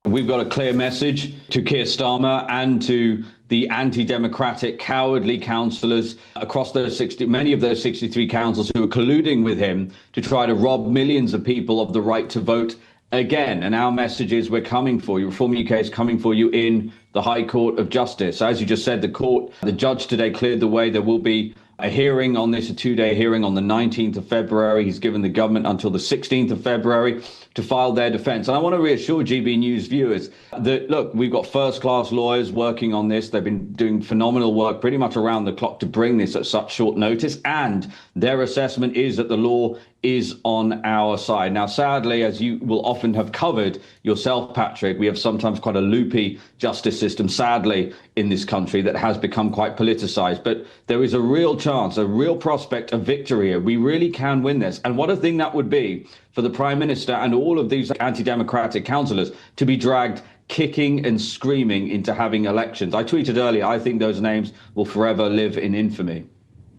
We've got a clear message to Keir Starmer and to the anti-democratic, cowardly councillors across those many of those 63 councils who are colluding with him to try to rob millions of people of the right to vote again. And our message is we're coming for you. Reform UK is coming for you in the High Court of Justice. As you just said, the judge today cleared the way. There will be a hearing on this, a 2-day hearing on the 19th of February. He's given the government until the 16th of February to file their defence. And I want to reassure GB News viewers that, look, we've got first-class lawyers working on this. They've been doing phenomenal work pretty much around the clock to bring this at such short notice. And their assessment is that the law is on our side. Now, sadly, as you will often have covered yourself, Patrick, we have sometimes quite a loopy justice system, sadly, in this country that has become quite politicised. But there is a real chance, a real prospect of victory here. We really can win this. And what a thing that would be for the Prime Minister and all of these anti-democratic councillors to be dragged kicking and screaming into having elections. I tweeted earlier, I think those names will forever live in infamy.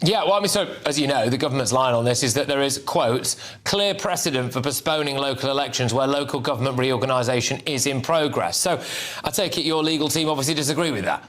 Yeah, well, I mean, so, as you know, the government's line on this is that there is, quote, clear precedent for postponing local elections where local government reorganisation is in progress. So I take it your legal team obviously disagree with that.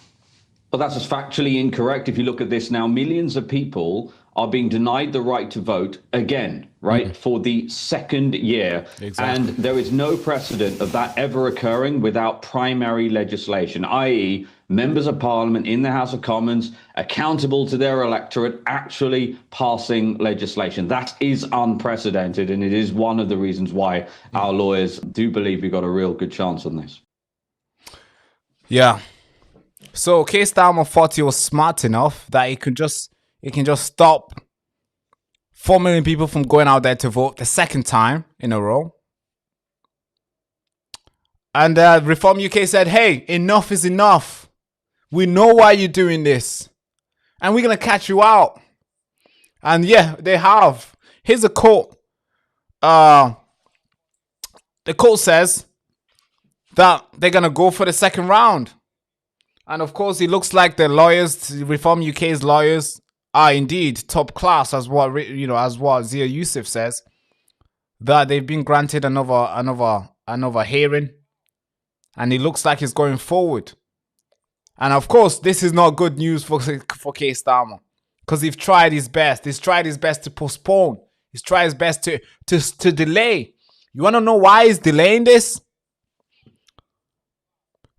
Well, that's just factually incorrect. If you look at this now, millions of people are being denied the right to vote again, right, for the second year. Exactly. And there is no precedent of that ever occurring without primary legislation, i.e., members of parliament in the House of Commons accountable to their electorate actually passing legislation. That is unprecedented, and it is one of the reasons why our lawyers do believe we've got a real good chance on this. Yeah. So Keir Starmer thought he was smart enough that he can just stop 4 million people from going out there to vote the second time in a row. And Reform UK said, hey, enough is enough. We know why you're doing this. And we're going to catch you out. And yeah, they have. Here's a quote. The quote says that they're going to go for the second round. And of course, it looks like the lawyers, Reform UK's lawyers, are indeed top class, as what Zia Youssef says, that they've been granted another hearing, and it looks like it's going forward. And of course, this is not good news for Keir Starmer, because he's tried his best. He's tried his best to postpone. He's tried his best to delay. You want to know why he's delaying this?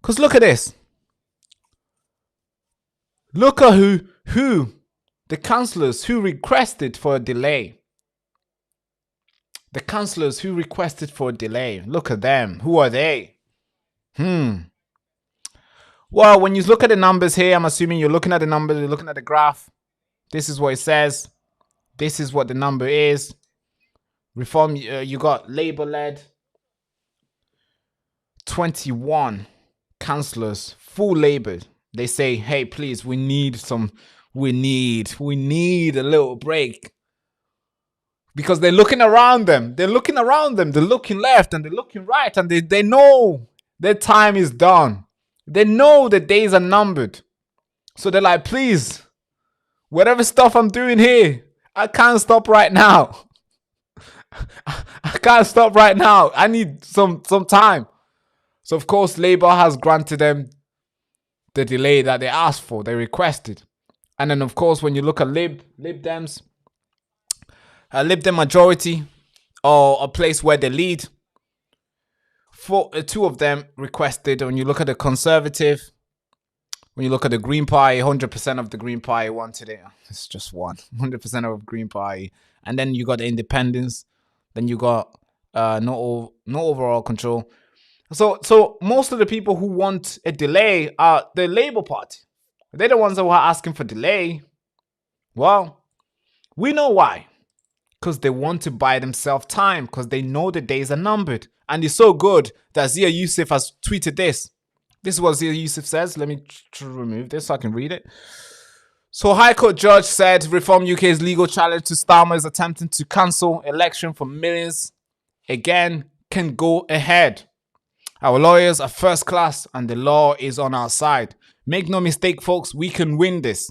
Because look at this. Look at who the councillors who requested for a delay. The councillors who requested for a delay. Look at them. Who are they? Well, when you look at the numbers here, I'm assuming you're looking at the numbers, you're looking at the graph. This is what it says. This is what the number is. Reform, you got Labour-led 21 councillors, full Labour. They say, hey, please, we need a little break. Because they're looking around them. They're looking left and they're looking right. And they know their time is done. They know the days are numbered. So they're like, please, whatever stuff I'm doing here, I can't stop right now. I can't stop right now. I need some time. So, of course, Labour has granted them the delay that they asked for, they requested. And then, of course, when you look at Lib Dems, Lib Dem majority, or a place where they lead, two of them requested. When you look at the Conservative, when you look at the Green Party, 100% of the Green Party wanted it. It's just one. 100% of Green Party. And then you got the Independents. Then you got no overall control. So most of the people who want a delay are the Labour Party. They're the ones that were asking for delay. Well, we know why. Because they want to buy themselves time. Because they know the days are numbered. And it's so good that Zia Youssef has tweeted this. This is what Zia Youssef says. Let me remove this so I can read it. So High Court judge said Reform UK's legal challenge to Starmer is attempting to cancel election for millions again can go ahead. Our lawyers are first class and the law is on our side. Make no mistake, folks, we can win this.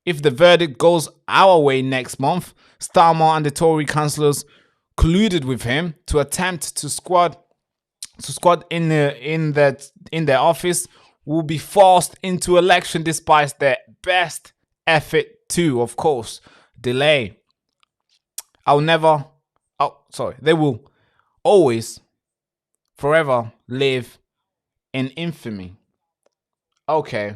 If the verdict goes our way next month, Starmer and the Tory councillors colluded with him to attempt to squat in their office will be forced into election despite their best effort to, of course, delay. They will always, forever live in infamy. Okay.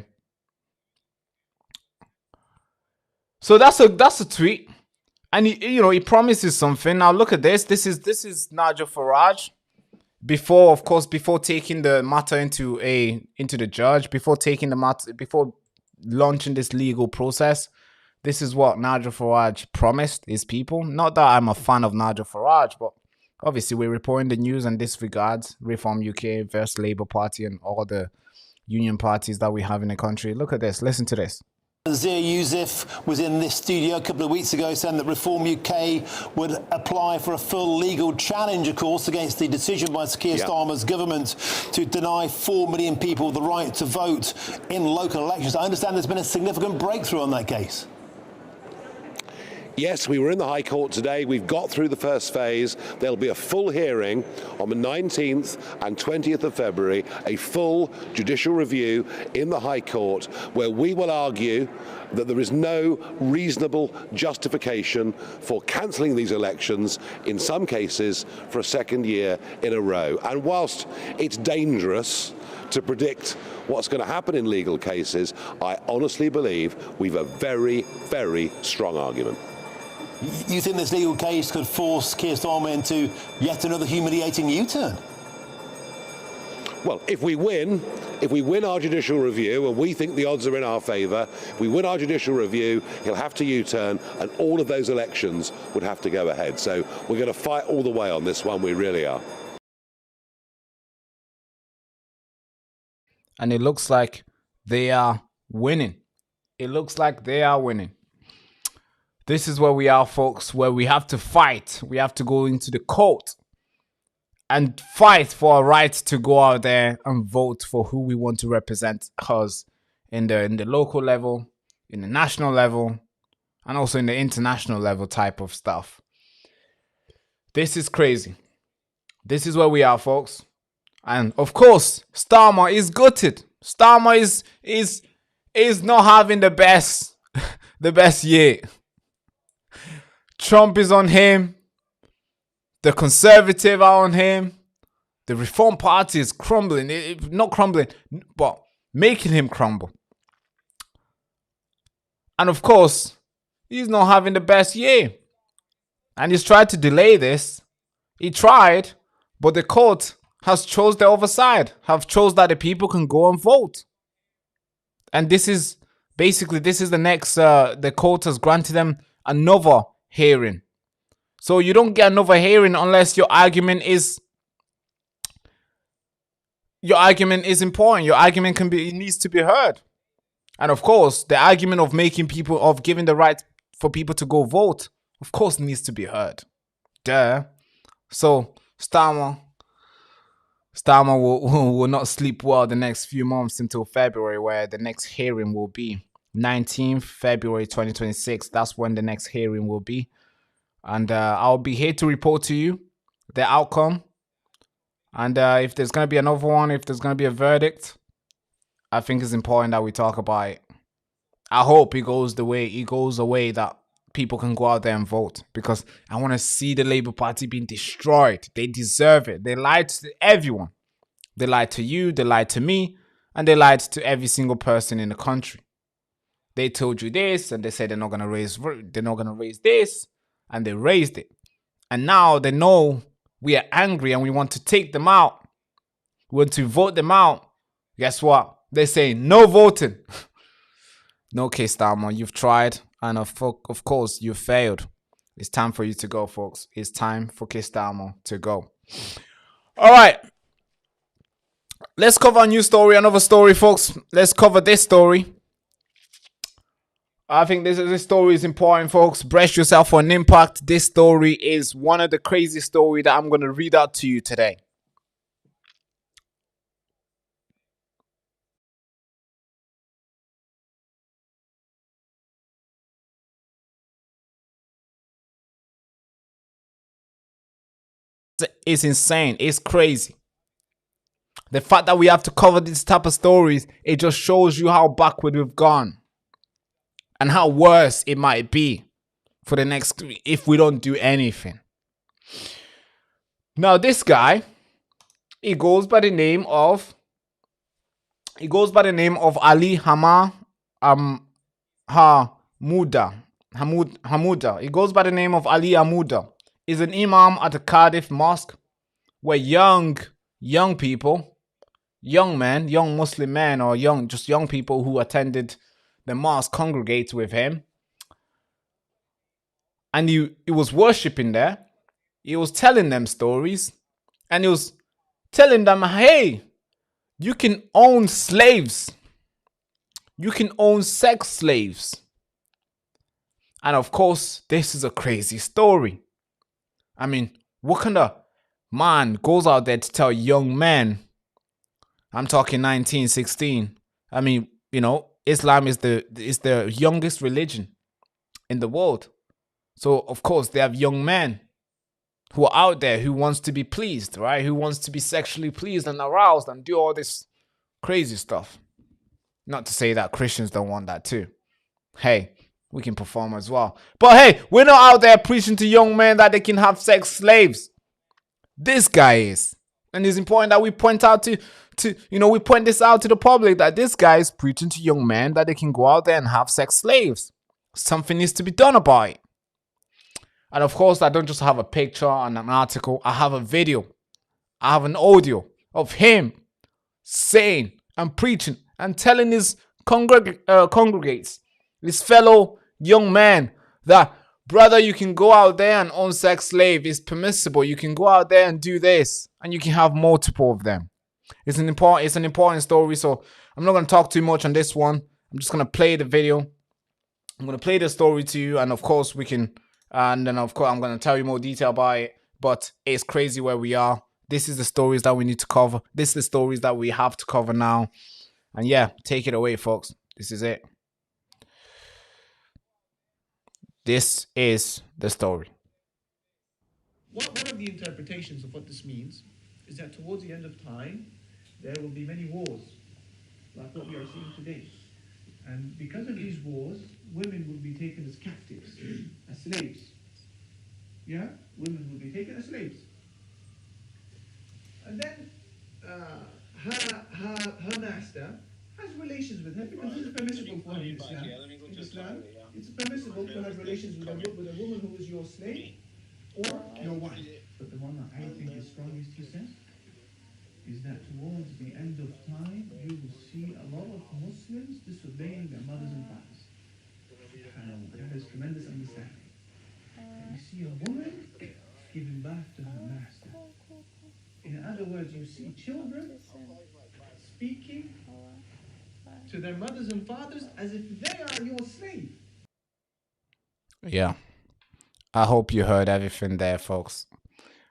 So that's a tweet. And he promises something. Now look at this. This is Nigel Farage. Before taking the matter into the judge, before launching this legal process, this is what Nigel Farage promised his people. Not that I'm a fan of Nigel Farage, but obviously we're reporting the news and this regards Reform UK versus Labour Party and all the union parties that we have in the country. Look at this. Listen to this. Zia Yousif was in this studio a couple of weeks ago saying that Reform UK would apply for a full legal challenge, of course, against the decision by Keir Starmer's government to deny 4 million people the right to vote in local elections. I understand there's been a significant breakthrough on that case. Yes, we were in the High Court today. We've got through the first phase. There'll be a full hearing on the 19th and 20th of February, a full judicial review in the High Court, where we will argue that there is no reasonable justification for cancelling these elections, in some cases for a second year in a row. And whilst it's dangerous to predict what's going to happen in legal cases, I honestly believe we've a very, very strong argument. You think this legal case could force Keir Starmer into yet another humiliating U-turn? Well, if we win our judicial review, and we think the odds are in our favour, if we win our judicial review, he'll have to U-turn, and all of those elections would have to go ahead. So we're going to fight all the way on this one, we really are. And it looks like they are winning. It looks like they are winning. This is where we are, folks, where we have to fight. We have to go into the court and fight for a right to go out there and vote for who we want to represent us in the local level, in the national level, and also in the international level type of stuff. This is crazy. This is where we are, folks. And of course, Starmer is gutted. Starmer is not having the best year. Trump is on him. The Conservative are on him. The Reform Party is crumbling. Not crumbling, but making him crumble. And of course, he's not having the best year. And he's tried to delay this. He tried, but the court has chose the other side. Have chose that the people can go and vote. And this is basically, this is the next, the court has granted them another hearing. So you don't get another hearing unless your argument is important. Your argument it needs to be heard. And of course, the argument of giving the right for people to go vote, of course, needs to be heard. Duh. So Starmer will not sleep well the next few months until February, where the next hearing will be 19th February 2026. That's when the next hearing will be. And I'll be here to report to you the outcome. And if there's going to be another one, if there's going to be a verdict, I think it's important that we talk about it. I hope it goes away that people can go out there and vote, because I want to see the Labour Party being destroyed. They deserve it. They lied to everyone. They lied to you, they lied to me, and they lied to every single person in the country. They told you this, and they said they're not going to raise this, and they raised it. And now they know we are angry and we want to take them out. We want to vote them out. Guess what? They say no voting. No, Keir Starmer, you've tried, and of course you failed. It's time for you to go, folks. It's time for Keir Starmer to go. All right. Let's cover a new story, another story, folks. Let's cover this story. I think this story is important, folks. Brace yourself for an impact. This story is one of the crazy stories that I'm going to read out to you today. It's insane. It's crazy. The fact that we have to cover this type of stories, it just shows you how backward we've gone and how worse it might be for the next if we don't do anything. Now, this guy, he goes by the name of Ali Hamuda. He goes by the name of Ali Hamuda. He's an imam at the Cardiff Mosque, where young people, young men, young Muslim men, or young people who attended the mosque congregate with him. And he was worshipping there. He was telling them stories. And he was telling them, hey, you can own slaves. You can own sex slaves. And of course, this is a crazy story. I mean, what kind of man goes out there to tell young men? I'm talking 1916. I mean, you know, Islam is the youngest religion in the world. So, of course, they have young men who are out there who wants to be pleased, right? Who wants to be sexually pleased and aroused and do all this crazy stuff. Not to say that Christians don't want that too. Hey, we can perform as well. But hey, we're not out there preaching to young men that they can have sex slaves. This guy is. And it's important that we point out we point this out to the public that this guy is preaching to young men that they can go out there and have sex slaves. Something needs to be done about it. And of course, I don't just have a picture and an article. I have a video. I have an audio of him saying and preaching and telling his congregates, his fellow young men, that, brother, you can go out there and own sex slave. It's permissible. You can go out there and do this, and you can have multiple of them. It's an important story, so I'm not going to talk too much on this one. I'm just going to play the video. I'm going to play the story to you, and of course we can, and then of course I'm going to tell you more detail about it. But it's crazy where we are. This is the stories that we need to cover. This is the stories that we have to cover now. And yeah, take it away, folks. This is it. This is the story. One of the interpretations of what this means is that towards the end of time, there will be many wars, like what we are seeing today. And because of these wars, women will be taken as captives, as slaves. Yeah? Women will be taken as slaves. And then her master has relations with her because this is permissible for her in Islam. In Islam, it's permissible to have relations with a woman who is your slave or your wife. But the one that I think is strongest, he says, is that towards the end of time, you will see a lot of Muslims disobeying their mothers and fathers. That is tremendous understanding. And you see a woman giving birth to her master. In other words, you see children speaking to their mothers and fathers as if they are your slave. Yeah. I hope you heard everything there, folks.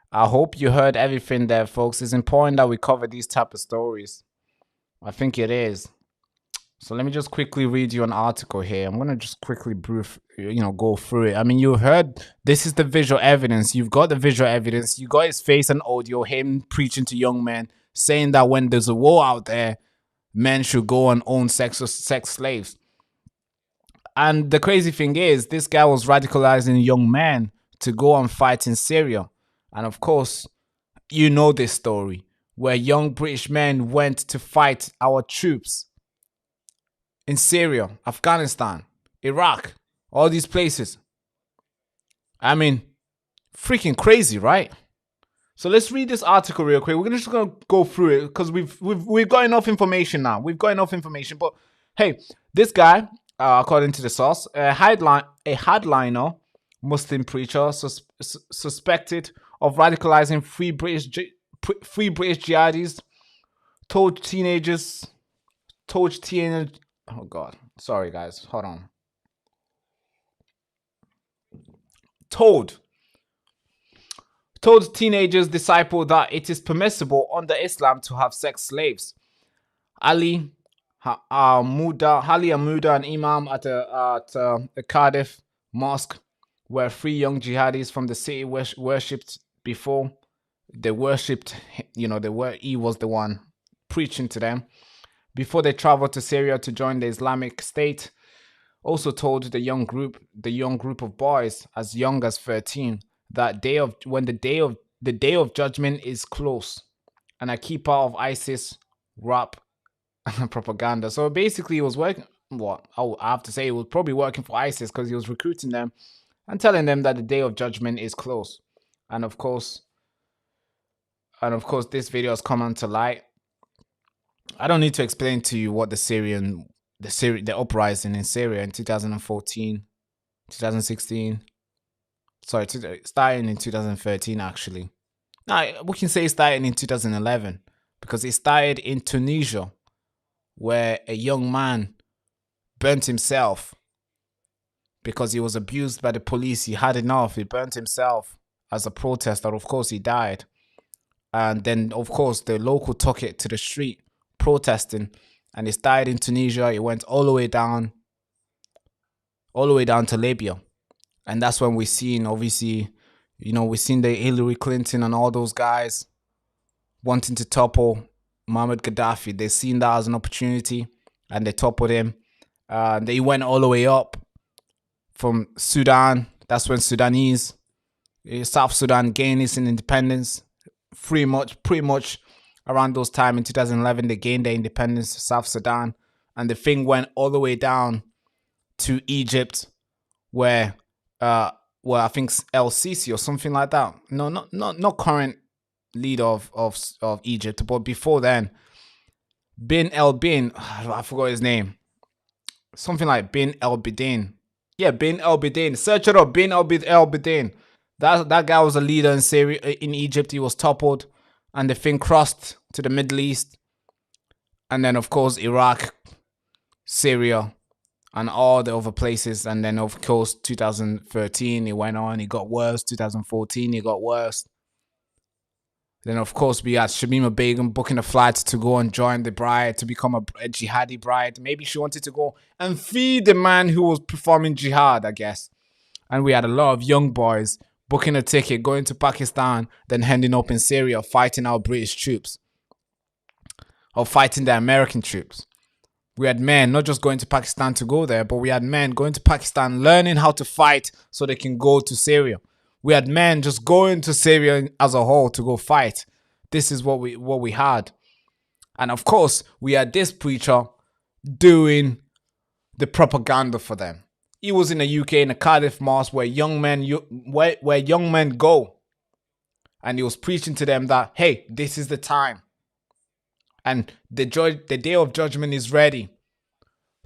I hope you heard everything there, folks. It's important that we cover these type of stories. I think it is. So let me just quickly read you an article here. I'm going to just quickly go through it. I mean, you heard, this is the visual evidence. You've got the visual evidence. You got his face and audio, him preaching to young men, saying that when there's a war out there, men should go and own sex slaves. And the crazy thing is, this guy was radicalizing young men to go and fight in Syria. And of course, you know this story, where young British men went to fight our troops in Syria, Afghanistan, Iraq, all these places. I mean, freaking crazy, right? So let's read this article real quick. We're just gonna go through it because we've got enough information now. We've got enough information. But hey, this guy, according to the source, a hardliner Muslim preacher suspected of radicalizing three British jihadis, told teenagers. Oh God, sorry guys, hold on. told teenagers disciple that it is permissible under Islam to have sex slaves. Ali Amuda, an imam at a Cardiff mosque, where 3 young jihadis from the city worshipped before. They worshipped, he was the one preaching to them before they traveled to Syria to join the Islamic State. Also told the young group of boys as young as 13 that the day of judgment is close, and a key part of ISIS rap propaganda. So basically, it was working. What I have to say, it was probably working for ISIS because he was recruiting them and telling them that the day of judgment is close. And of course, this video has come onto light. I don't need to explain to you what the uprising in Syria in 2014, 2016. Sorry, starting in 2013 actually. Now we can say it started in 2011 because it started in Tunisia, where a young man burnt himself because he was abused by the police. He had enough. He burnt himself as a protester. Of course, he died. And then, of course, the local took it to the street protesting, and it started in Tunisia. It went all the way down to Libya. And that's when we seen, obviously, we seen the Hillary Clinton and all those guys wanting to topple Muammar Gaddafi. They seen that as an opportunity, and they toppled him. They went all the way up from Sudan. That's when South Sudan gained its independence. Pretty much around those time in 2011, they gained their independence, South Sudan, and the thing went all the way down to Egypt, where I think El Sisi or something like that. No, not current leader of Egypt, but before then, I forgot his name. Something like Bin El Bidin. Yeah, Bin El Bidin. Search it up, Bin El Bidin. That guy was a leader in Syria, in Egypt. He was toppled, and the thing crossed to the Middle East, and then of course Iraq, Syria, and all the other places. And then of course 2013 it went on. It got worse. 2014 it got worse. Then of course we had Shamima Begum booking a flight to go and join the bride, to become a jihadi bride. Maybe she wanted to go and feed the man who was performing jihad, I guess. And we had a lot of young boys booking a ticket, going to Pakistan, then ending up in Syria fighting our British troops or fighting the American troops. We had men not just going to Pakistan to go there, but we had men going to Pakistan learning how to fight so they can go to Syria. We had men just going to Syria as a whole to go fight. This is what we had. And of course, we had this preacher doing the propaganda for them. He was in the UK in a Cardiff mosque where young men go, and he was preaching to them that, hey, this is the time, and the day of judgment is ready.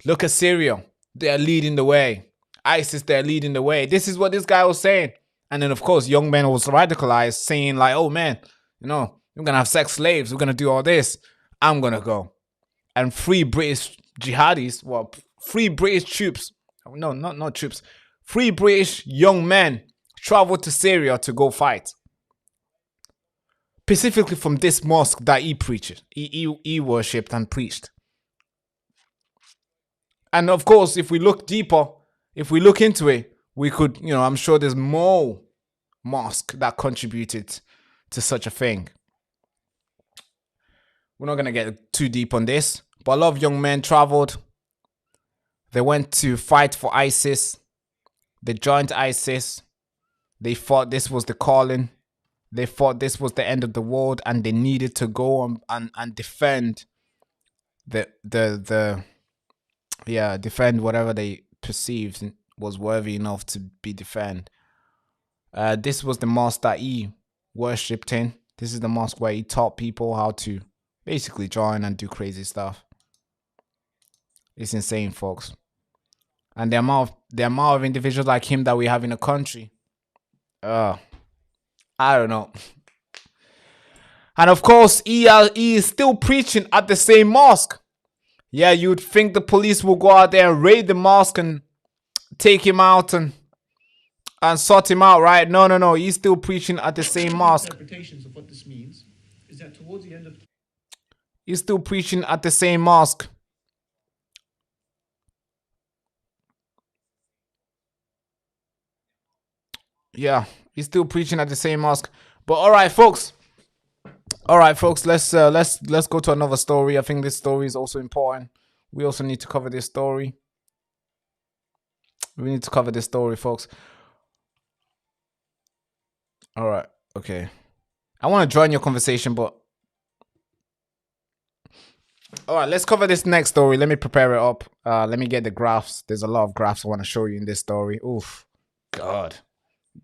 Look at Syria, they are leading the way. ISIS, they're leading the way. This is what this guy was saying. And then of course young men was radicalized, saying like, oh man, we're gonna have sex slaves, we're gonna do all this, I'm gonna go. And 3 British jihadis, free British troops. No, not troops. 3 British young men traveled to Syria to go fight. Specifically from this mosque that he preached. He worshipped and preached. And of course, if we look deeper, if we look into it, we could, I'm sure there's more mosques that contributed to such a thing. We're not going to get too deep on this, but a lot of young men traveled. They went to fight for ISIS. They joined ISIS. They thought this was the calling. They thought this was the end of the world, and they needed to go and defend defend whatever they perceived was worthy enough to be defended. This was the mosque that he worshipped in. This is the mosque where he taught people how to basically join and do crazy stuff. It's insane, folks. And the amount of individuals like him that we have in the country, I don't know. And of course, he is still preaching at the same mosque. Yeah, you'd think the police will go out there and raid the mosque and take him out and and sort him out, right? No. He's still preaching at the same mosque. Interpretations of what this means is that towards the end of He's still preaching at the same mosque. Yeah, he's still preaching at the same mosque. But all right, folks. Let's go to another story. I think this story is also important. We also need to cover this story. We need to cover this story, folks. All right. Okay. I want to join your conversation, but all right, let's cover this next story. Let me prepare it up. Let me get the graphs. There's a lot of graphs I want to show you in this story. Oof. God.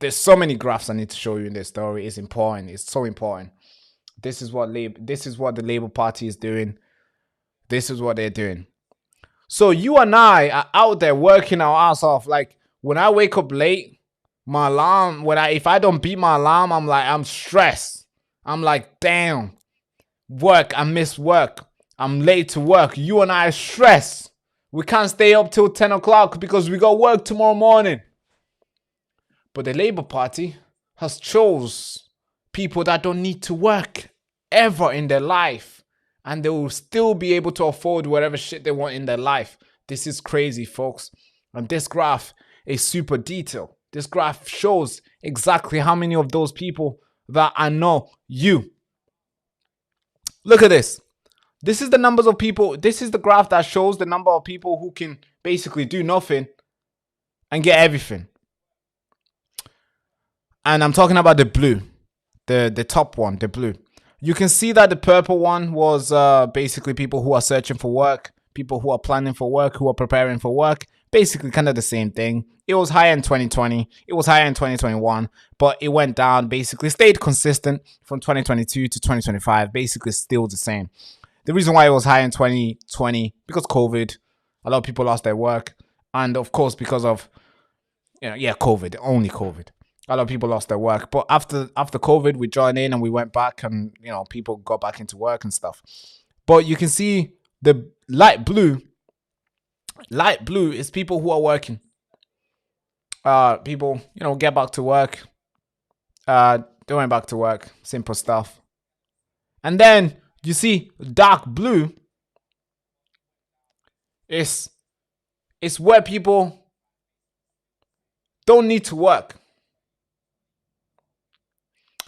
There's so many graphs I need to show you in this story. It's important. It's so important. This is what the Labour Party is doing. This is what they're doing. So you and I are out there working our ass off. Like when I wake up late, my alarm, if I don't beat my alarm, I'm stressed. I'm like, damn, work, I miss work. I'm late to work. You and I are stressed. We can't stay up till 10 o'clock because we got work tomorrow morning. But the Labour Party has chose people that don't need to work ever in their life. And they will still be able to afford whatever shit they want in their life. This is crazy, folks. And this graph is super detailed. This graph shows exactly how many of those people that I know you. Look at this. This is the numbers of people. This is the graph that shows the number of people who can basically do nothing and get everything. And I'm talking about the blue. The top one, the blue. You can see that the purple one was basically people who are searching for work, people who are planning for work, who are preparing for work. Basically kind of the same thing. It was higher in 2020. It was higher in 2021, but it went down, basically stayed consistent from 2022 to 2025, basically still the same. The reason why it was high in 2020, because COVID, a lot of people lost their work. And of course, because of, COVID, only COVID. A lot of people lost their work. But after COVID, we joined in and we went back and, people got back into work and stuff. But you can see the light blue is people who are working. People, get back to work. They went back to work. Simple stuff. And then you see dark blue is where people don't need to work.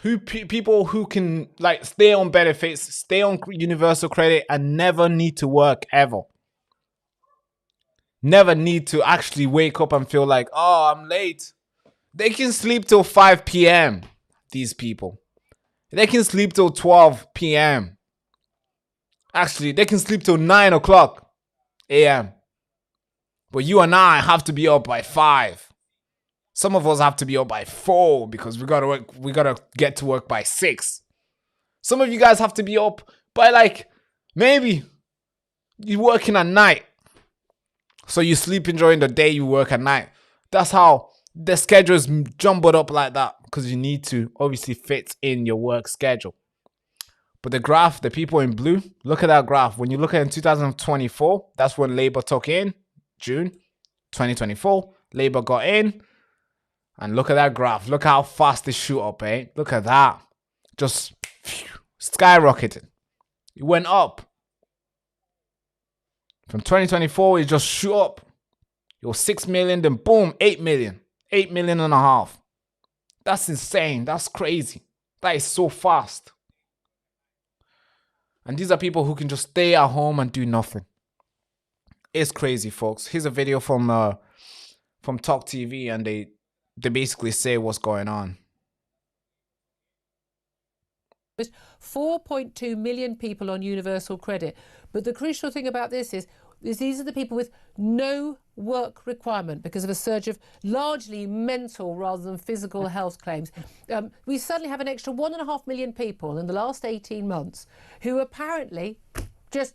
People who can stay on benefits, stay on universal credit and never need to work ever. Never need to actually wake up and feel like, oh, I'm late. They can sleep till 5 p.m. These people. They can sleep till 12 p.m. Actually, they can sleep till 9 o'clock a.m. But you and I have to be up by 5. Some of us have to be up by 4 because we gotta get to work by 6. Some of you guys have to be up by maybe you're working at night. So you sleeping during the day, you work at night. That's how the schedule is jumbled up like that because you need to obviously fit in your work schedule. But the graph, the people in blue, look at that graph. When you look at in 2024, that's when Labour took in, June 2024. Labour got in. And look at that graph. Look how fast they shoot up, eh? Look at that. Just skyrocketed. It went up. From 2024, it just shoot up. It was 6 million, then boom, 8 million. 8 million and a half. That's insane. That's crazy. That is so fast. And these are people who can just stay at home and do nothing. It's crazy, folks. Here's a video from Talk TV, and they basically say what's going on. 4.2 million people on universal credit. But the crucial thing about this is these are the people with no work requirement because of a surge of largely mental rather than physical health claims. We suddenly have an extra 1.5 million people in the last 18 months who apparently just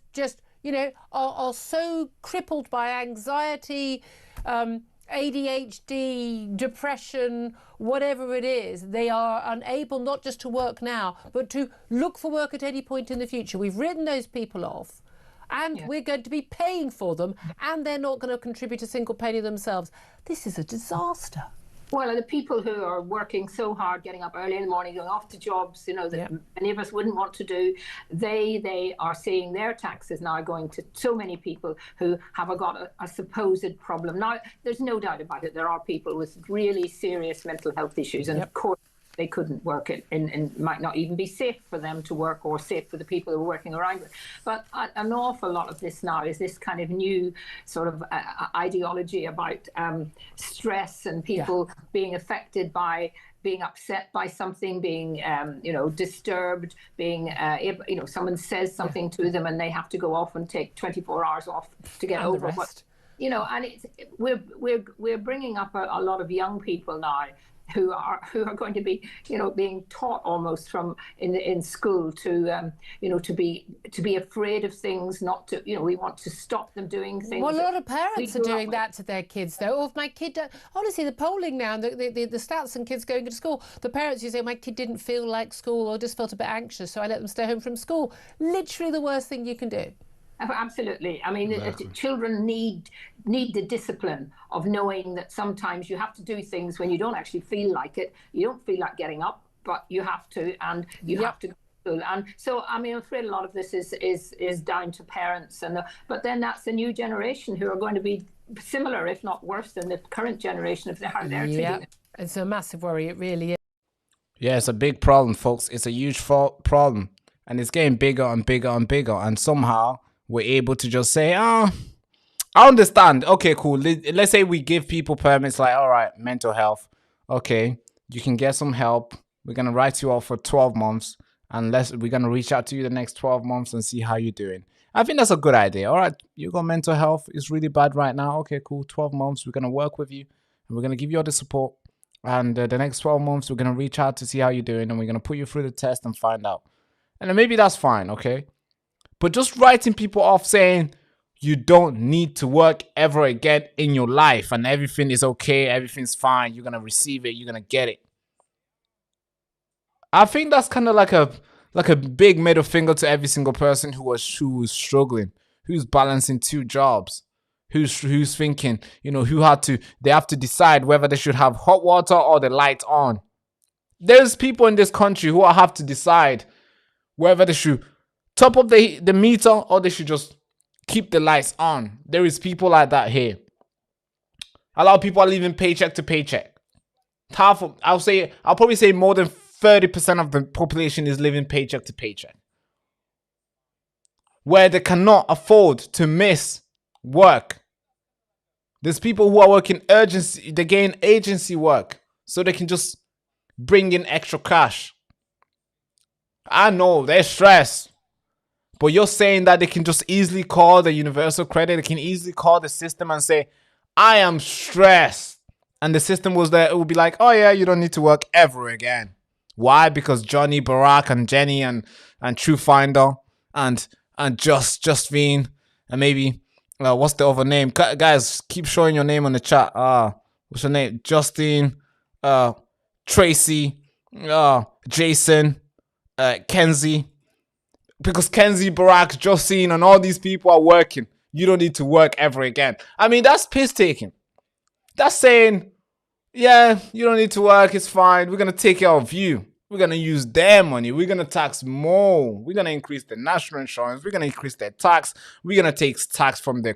are so crippled by anxiety, ADHD, depression, whatever it is, they are unable not just to work now, but to look for work at any point in the future. We've written those people off and we're going to be paying for them and they're not going to contribute a single penny themselves. This is a disaster. Well, the people who are working so hard, getting up early in the morning, going off to jobs, that many of us wouldn't want to do, they are seeing their taxes now going to so many people who have got a supposed problem. Now, there's no doubt about it. There are people with really serious mental health issues, and of course, they couldn't work it and might not even be safe for them to work or safe for the people who are working around with. But an awful lot of this now is this kind of new sort of ideology about stress and people being affected by being upset by something, being, disturbed, being, someone says something to them and they have to go off and take 24 hours off to get over what, and we're bringing up a lot of young people now who are going to be, being taught almost from in school to, to be afraid of things, not to, we want to stop them doing things. Well, a lot of parents are doing that to their kids, though. Or if my kid, honestly, the polling now, the stats and kids going to school, the parents who say my kid didn't feel like school or just felt a bit anxious, so I let them stay home from school. Literally the worst thing you can do. Absolutely. I mean, children need the discipline of knowing that sometimes you have to do things when you don't actually feel like it. You don't feel like getting up, but you have to, and you have to go to school. And so, I mean, I'm afraid a lot of this is down to parents, but then that's the new generation who are going to be similar, if not worse, than the current generation of how they're treating it. It's a massive worry. It really is. Yeah, it's a big problem, folks. It's a huge problem, and it's getting bigger and bigger and bigger, and somehow we're able to just say, I understand. Okay, cool. Let's say we give people permits like, all right, mental health. Okay, you can get some help. We're going to write you off for 12 months. And we're going to reach out to you the next 12 months and see how you're doing. I think that's a good idea. All right, you got mental health. It's really bad right now. Okay, cool. 12 months. We're going to work with you. And we're going to give you all the support. And the next 12 months, we're going to reach out to see how you're doing. And we're going to put you through the test and find out. And then maybe that's fine, okay? But just writing people off saying you don't need to work ever again in your life and everything is okay, everything's fine, you're going to receive it, you're going to get it. I think that's kind of like a big middle finger to every single person who is struggling, who's balancing two jobs, who's thinking, they have to decide whether they should have hot water or the light on. There's people in this country who have to decide whether they should top up the meter or they should just keep the lights on. There is people like that here. A lot of people are living paycheck to paycheck. I'll probably say more than 30% of the population is living paycheck to paycheck, where they cannot afford to miss work. There's people who are working urgency, they gain agency work so they can just bring in extra cash. I know they're stressed. But you're saying that they can just easily call the universal credit, they can easily call the system and say, I am stressed. And the system was there, it would be like, oh yeah, you don't need to work ever again. Why? Because Johnny, Barack, and Jenny, and Truefinder, and Justine, and maybe, what's the other name? Guys, keep showing your name on the chat. What's your name? Justine, Tracy, Jason, Kenzie. Because Kenzie, Barack, Justine, and all these people are working. You don't need to work ever again. I mean, that's piss taking. That's saying, yeah, you don't need to work. It's fine. We're going to take care of you. We're going to use their money. We're going to tax more. We're going to increase the national insurance. We're going to increase their tax. We're going to take tax from the...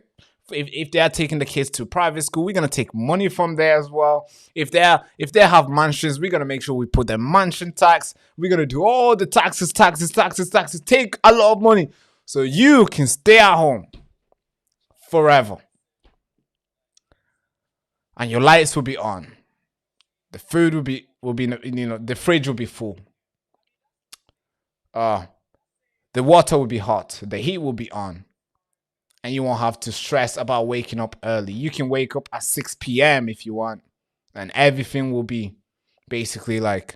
If they are taking the kids to private school, we're going to take money from there as well. If they have mansions, we're going to make sure we put their mansion tax. We're going to do all the taxes, take a lot of money so you can stay at home forever. And your lights will be on. The food will be the fridge will be full. The water will be hot. The heat will be on. And you won't have to stress about waking up early. You can wake up at 6 p.m. if you want. And everything will be basically like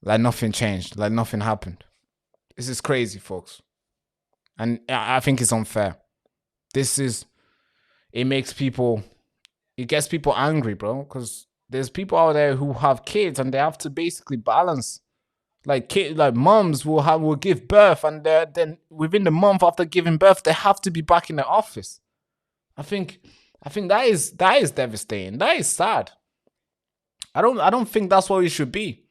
nothing changed. Like nothing happened. This is crazy, folks. And I think it's unfair. It gets people angry, bro. Because there's people out there who have kids and they have to basically balance. Like moms will give birth, and then within the month after giving birth, they have to be back in the office. I think that is devastating. That is sad. I don't think that's what it should be.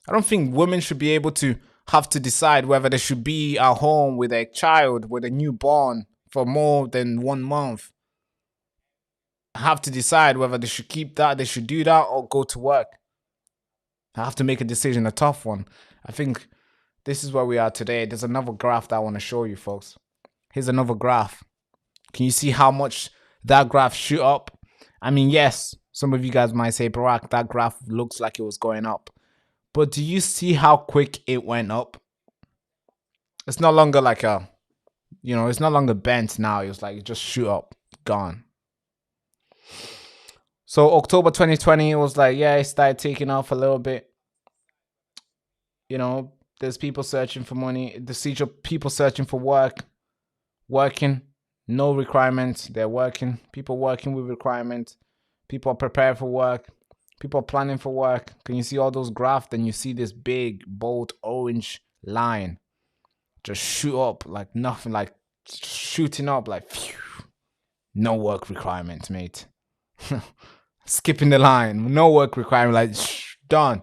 I don't think women should be able to have to decide whether they should be at home with a child, with a newborn for more than 1 month. Have to decide whether they should keep that, they should do that, or go to work. I have to make a decision, a tough one. I think this is where we are today. There's another graph that I want to show you, folks. Here's another graph. Can you see how much that graph shoot up? I mean, yes, some of you guys might say, Barack, that graph looks like it was going up. But do you see how quick it went up? It's no longer like a, you know, it's no longer bent now. It's like it just shoot up, gone. So October 2020, it was like, yeah, it started taking off a little bit. You know, there's people searching for money. The people searching for work, working, no requirements. They're working. People working with requirements. People are prepared for work. People are planning for work. Can you see all those graphs? Then you see this big, bold, orange line just shoot up like nothing, like shooting up like, phew, no work requirements, mate. Skipping the line, no work requirement, like done.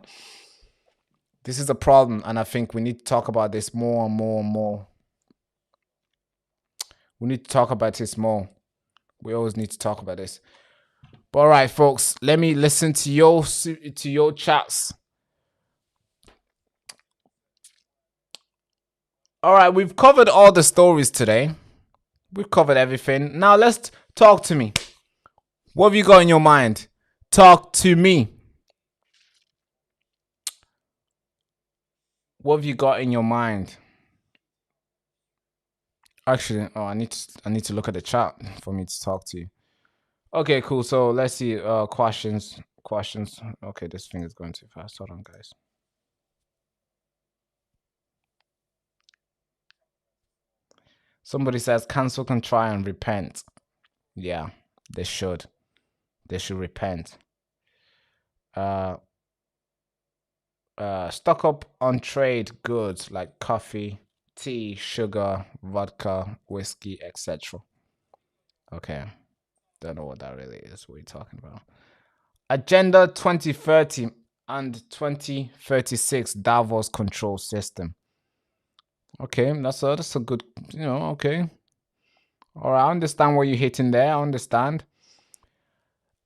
This is a problem, and I think we need to talk about this more and more and more. We need to talk about this more. We always need to talk about this. But all right, folks, let me listen to your chats. All right, we've covered all the stories today. We've covered everything. Now let's talk to me. What have you got in your mind? Talk to me. What have you got in your mind? Actually, oh, I need to look at the chat for me to talk to you. Okay, cool. So let's see. Questions. Okay, this thing is going too fast. Hold on, guys. Somebody says council can try and repent. Yeah, they should. They should repent. Stock up on trade goods like coffee, tea, sugar, vodka, whiskey, etc. Okay. Don't know what that really is. What are you talking about? Agenda 2030 and 2036 Davos control system. Okay, that's a good, you know, okay. All right, I understand what you're hitting there. I understand.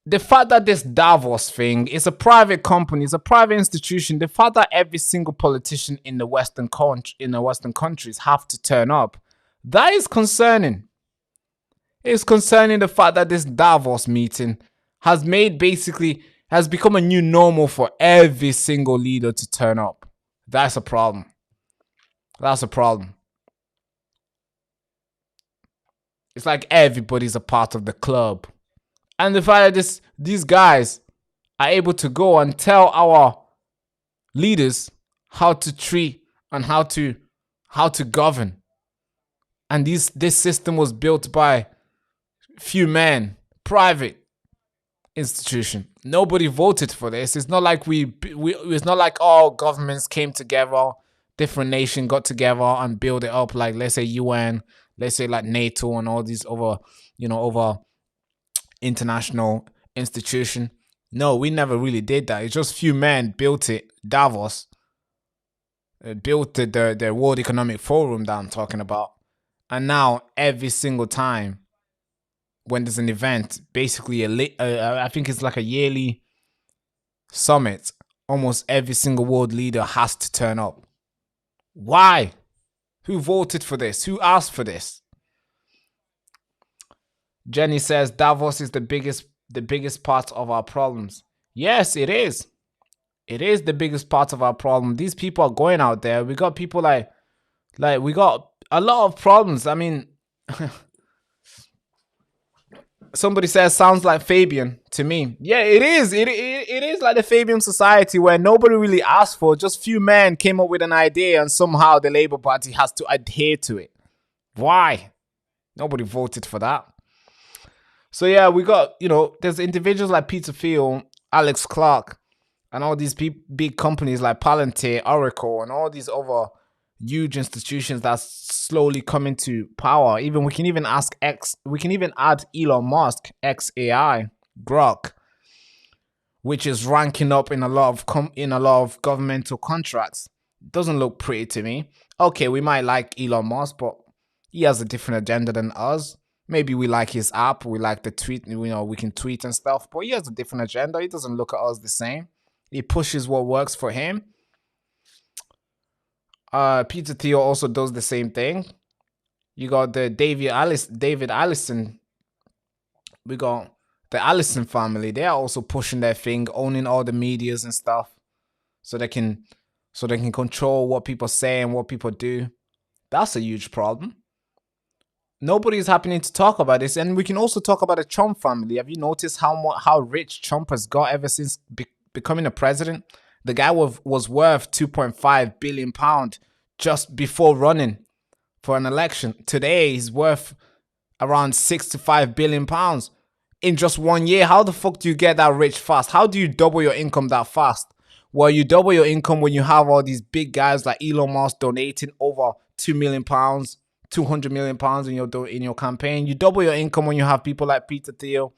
The fact that this Davos thing is a private company, it's a private institution, the fact that every single politician in the Western countries have to turn up, that is concerning. It's concerning the fact that this Davos meeting has become a new normal for every single leader to turn up. That's a problem. That's a problem. It's like everybody's a part of the club. And the fact that these guys are able to go and tell our leaders how to treat and how to govern. And this system was built by few men, private institution. Nobody voted for this. It's not like it's not like all governments came together, different nations got together and build it up, like let's say UN, let's say like NATO and all these other, over international institution. No, we never really did that. It's just few men built it. Davos built the World Economic Forum that I'm talking about. And now every single time when there's an event, basically I think it's like a yearly summit, almost every single world leader has to turn up. Why? Who voted for this? Who asked for this? Jenny says Davos is the biggest part of our problems. Yes, it is. It is the biggest part of our problem. These people are going out there. We got people like we got a lot of problems. I mean, somebody says sounds like Fabian to me. Yeah, it is. It is like the Fabian society where nobody really asked for. Just few men came up with an idea and somehow the Labour Party has to adhere to it. Why? Nobody voted for that. So yeah, we got, there's individuals like Peter Thiel, Alex Clark, and all these big companies like Palantir, Oracle, and all these other huge institutions that's slowly coming to power. We can even add Elon Musk, XAI, Grok. which is ranking up in a lot of governmental contracts. Doesn't look pretty to me. Okay, we might like Elon Musk, but he has a different agenda than us. Maybe we like his app, we like the tweet, we can tweet and stuff, but he has a different agenda. He doesn't look at us the same. He pushes what works for him. Peter Thiel also does the same thing. You got the David Allison. We got the Allison family. They are also pushing their thing, owning all the medias and stuff, so they can control what people say and what people do. That's a huge problem. Nobody's happening to talk about this. And we can also talk about the Trump family. Have you noticed how rich Trump has got ever since becoming a president? The guy was worth £2.5 billion just before running for an election. Today, he's worth around £6 to £5 billion in just 1 year. How the fuck do you get that rich fast? How do you double your income that fast? Well, you double your income when you have all these big guys like Elon Musk donating over £2 million, £200 million in your campaign. You double your income when you have people like Peter Thiel.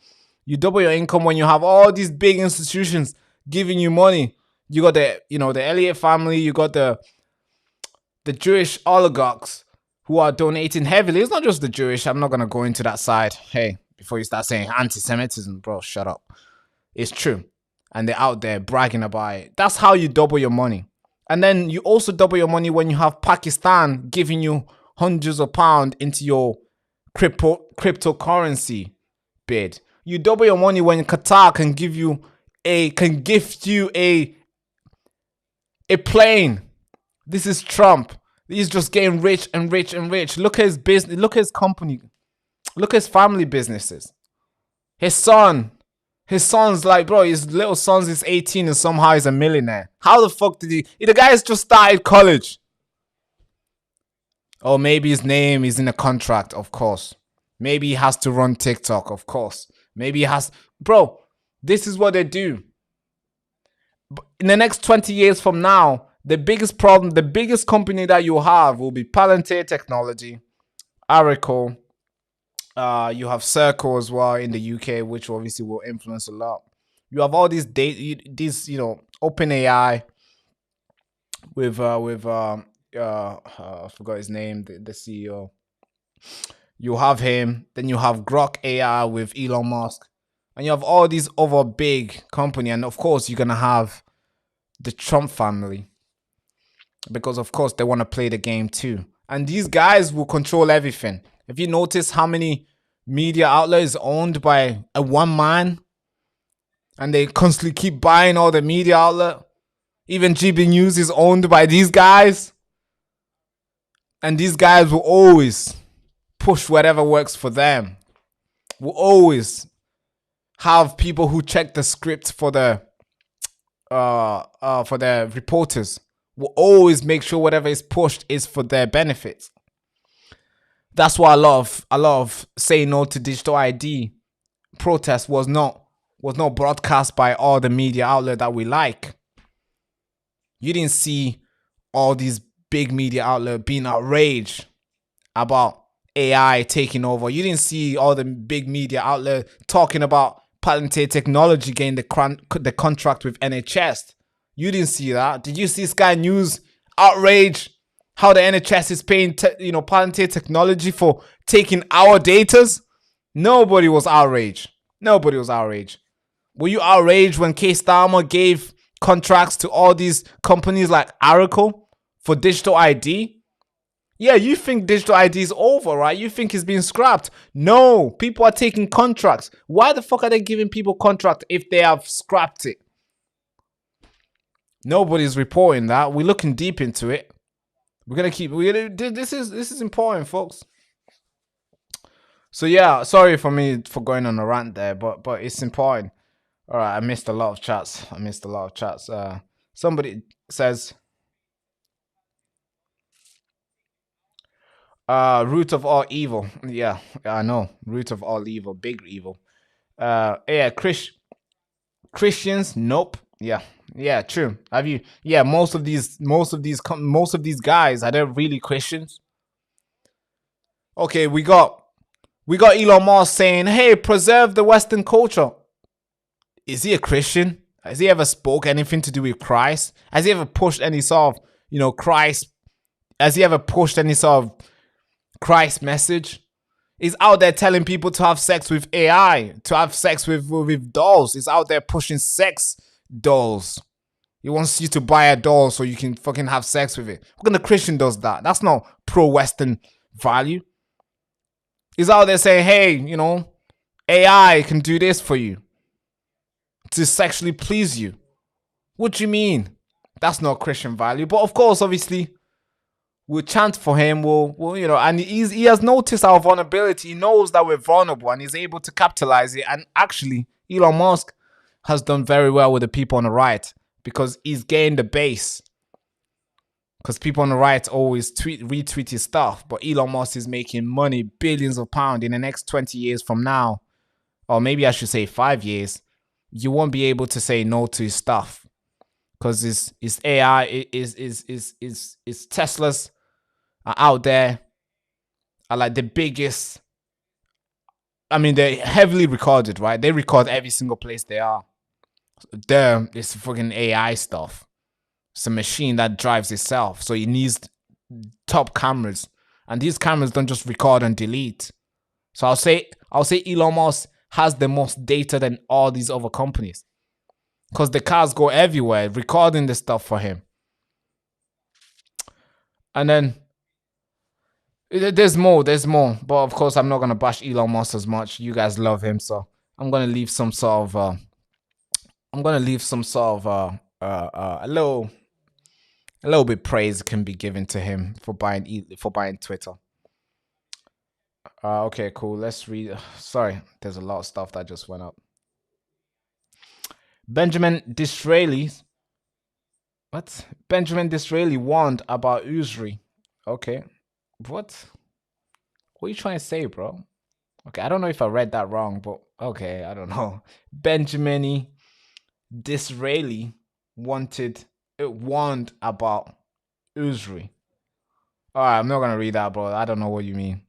You double your income when you have all these big institutions giving you money. You got the Elliott family. You got the Jewish oligarchs who are donating heavily. It's not just the Jewish. I'm not gonna go into that side. Hey, before you start saying anti-Semitism, bro, shut up. It's true, and they're out there bragging about it. That's how you double your money. And then you also double your money when you have Pakistan giving you hundreds of pounds into your cryptocurrency bid. You double your money when Qatar can gift you a plane. This is Trump. He's just getting rich and rich and rich. Look at his business. Look at his company. Look at his family businesses. His son's like, bro, his little son's is 18 and somehow he's a millionaire. How the fuck did he? The guy's just started college. Or maybe his name is in a contract, of course. Maybe he has to run TikTok, of course. Maybe he has... Bro, this is what they do. In the next 20 years from now, the biggest problem, the biggest company that you have will be Palantir Technology, Oracle. You have Circle as well in the UK, which obviously will influence a lot. You have all these OpenAI with I forgot his name, the CEO. You have him. Then you have Grok AI with Elon Musk. And you have all these other big company. And of course, you're going to have the Trump family. Because of course, they want to play the game too. And these guys will control everything. Have you noticed how many media outlets owned by a one man? And they constantly keep buying all the media outlet. Even GB News is owned by these guys. And these guys will always push whatever works for them. Will always have people who check the script for the reporters. Will always make sure whatever is pushed is for their benefits. That's why a lot of say no to digital ID protest was not broadcast by all the media outlet that we like. You didn't see all these big media outlet being outraged about AI taking over. You didn't see all the big media outlet talking about Palantir Technology getting the contract with NHS. You didn't see that. Did you see Sky News outrage how the NHS is paying Palantir Technology for taking our datas? Nobody was outraged. Nobody was outraged. Were you outraged when Keir Starmer gave contracts to all these companies like Oracle for digital ID? Yeah, you think digital ID is over, right? You think it's being scrapped. No, people are taking contracts. Why the fuck are they giving people contracts if they have scrapped it? Nobody's reporting that. We're looking deep into it. This is important, folks. So yeah, sorry for going on a rant there, but it's important. All right, I missed a lot of chats. Somebody says, root of all evil. Yeah, I know. Root of all evil, big evil. Yeah, Christians. Nope. Yeah, true. Have you? Yeah, most of these guys, are they really Christians? Okay, we got Elon Musk saying, "Hey, preserve the Western culture." Is he a Christian? Has he ever spoke anything to do with Christ? Has he ever pushed any sort of, Christ? Has he ever pushed any sort of Christ message? He's out there telling people to have sex with AI, to have sex with dolls. He's out there pushing sex dolls. He wants you to buy a doll so you can fucking have sex with it. What kind of Christian does that? That's not pro-Western value. He's out there saying, hey, AI can do this for you to sexually please you. What do you mean? That's not Christian value. But of course, obviously, we'll chant for him. And he has noticed our vulnerability. He knows that we're vulnerable and he's able to capitalize it. And actually, Elon Musk has done very well with the people on the right because he's gained the base. Because people on the right always retweet his stuff. But Elon Musk is making money, billions of pounds in the next 20 years from now. Or maybe I should say 5 years. You won't be able to say no to his stuff. Because his AI, his Teslas are out there. Are like the biggest. I mean, they're heavily recorded, right? They record every single place they are. It's fucking AI stuff. It's a machine that drives itself. So it needs top cameras. And these cameras don't just record and delete. So I'll say Elon Musk has the most data than all these other companies. Because the cars go everywhere recording the stuff for him. And then there's more. But of course, I'm not going to bash Elon Musk as much. You guys love him. So I'm going to leave some sort of... a little bit praise can be given to him for buying Twitter. Okay, cool. Let's read. Sorry, there's a lot of stuff that just went up. Benjamin Disraeli. What? Benjamin Disraeli warned about usury. Okay. What? What are you trying to say, bro? Okay, I don't know if I read that wrong, but okay, I don't know. Benjamin Disraeli warned about usury. Alright, I'm not gonna read that, bro. I don't know what you mean.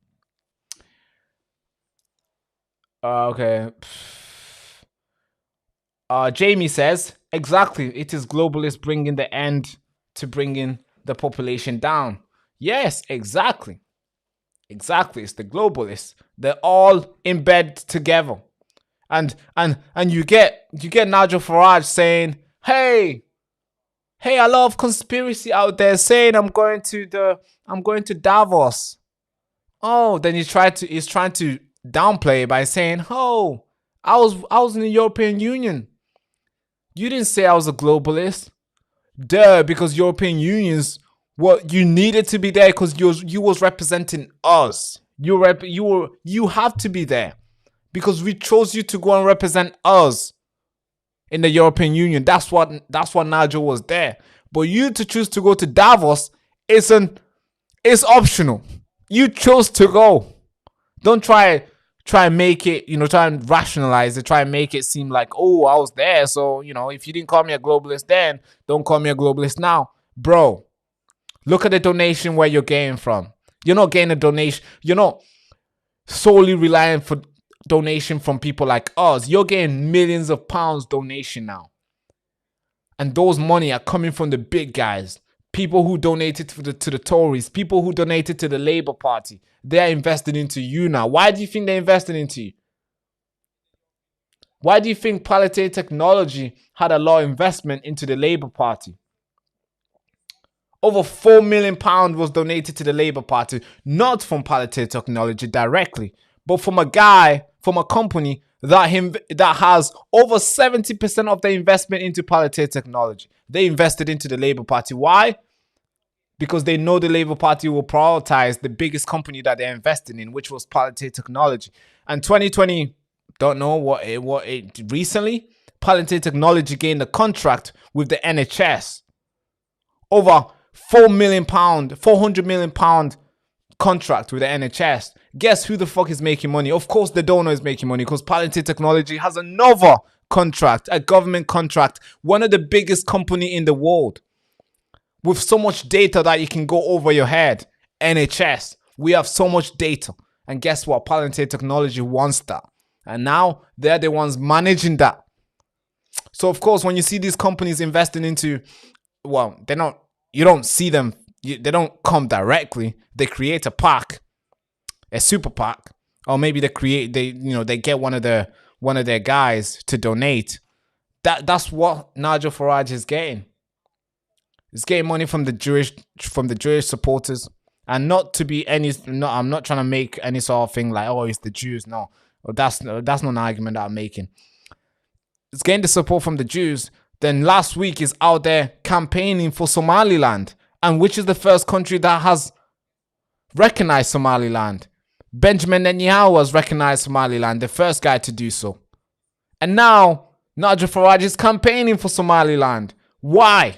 Okay. Jamie says, exactly, it is globalists bringing the end to bringing the population down. Yes, exactly. Exactly, it's the globalists. They're all in bed together. And you get Nigel Farage saying, hey, a lot of conspiracy out there saying I'm going to Davos. Oh, then he's trying to downplay by saying, oh, I was in the European Union. You didn't say I was a globalist. Duh, because European Unions, you needed to be there because you was representing us. You have to be there because we chose you to go and represent us in the European Union. That's what Nigel was there. But you to choose to go to Davos it's optional. You chose to go. Don't try and make it, try and rationalize it, try and make it seem like, oh, I was there, so, if you didn't call me a globalist then, don't call me a globalist now. Bro, look at the donation where you're getting from. You're not getting a donation. You're not solely relying for donation from people like us. You're getting millions of pounds donation now. And those money are coming from the big guys. People who donated to the Tories, people who donated to the Labour Party. They're invested into you now. Why do you think they're invested into you? Why do you think Palantir Technology had a lot of investment into the Labour Party? Over £4 million was donated to the Labour Party, not from Palantir Technology directly, but from a company that has over 70% of their investment into Palantir Technology. They invested into the Labour Party. Why? Because they know the Labour Party will prioritize the biggest company that they're investing in, which was Palantir Technology. And 2020, don't know recently, Palantir Technology gained a contract with the NHS. Over £400 million contract with the NHS. Guess who the fuck is making money? Of course, the donor is making money because Palantir Technology has another contract, a government contract, one of the biggest company in the world. With so much data that you can go over your head. NHS, we have so much data. And guess what? Palantir Technology wants that. And now they're the ones managing that. So of course, when you see these companies investing into, well, they're not, you don't see them, they don't come directly. They create a PAC, a super PAC, or maybe they get one of their guys to donate. That's what Nigel Farage is getting. He's getting money from the Jewish supporters, and not to be any. No, I'm not trying to make any sort of thing like, oh, it's the Jews. No, that's not an argument that I'm making. It's getting the support from the Jews. Then last week is out there campaigning for Somaliland, and which is the first country that has recognized Somaliland. Benjamin Netanyahu has recognized Somaliland, the first guy to do so. And now Nigel Farage is campaigning for Somaliland. Why?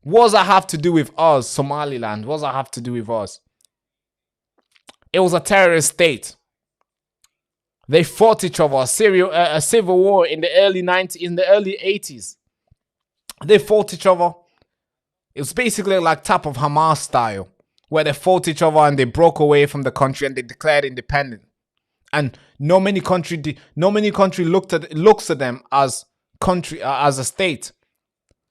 What does that have to do with us, Somaliland? What does that have to do with us? It was a terrorist state. They fought each other, a civil war in the early 80s. They fought each other. It was basically like type of Hamas style, where they fought each other and they broke away from the country and they declared independent. And no many country looks at them as a state,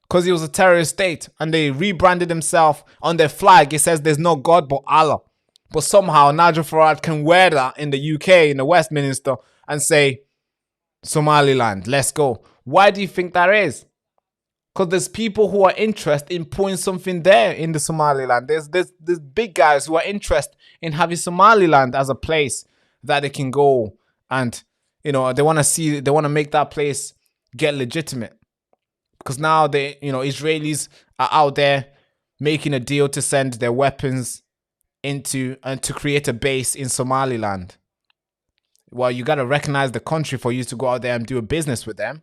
because it was a terrorist state, and they rebranded themselves. On their flag it says there's no God but Allah. But somehow Nigel Farage can wear that in the UK, in the Westminster, and say, Somaliland, let's go. Why do you think that is? Because there's people who are interested in putting something there in the Somaliland. There's big guys who are interested in having Somaliland as a place that they can go, and they want to make that place get legitimate. Because now Israelis are out there making a deal to send their weapons into and to create a base in Somaliland. Well, you got to recognize the country for you to go out there and do a business with them.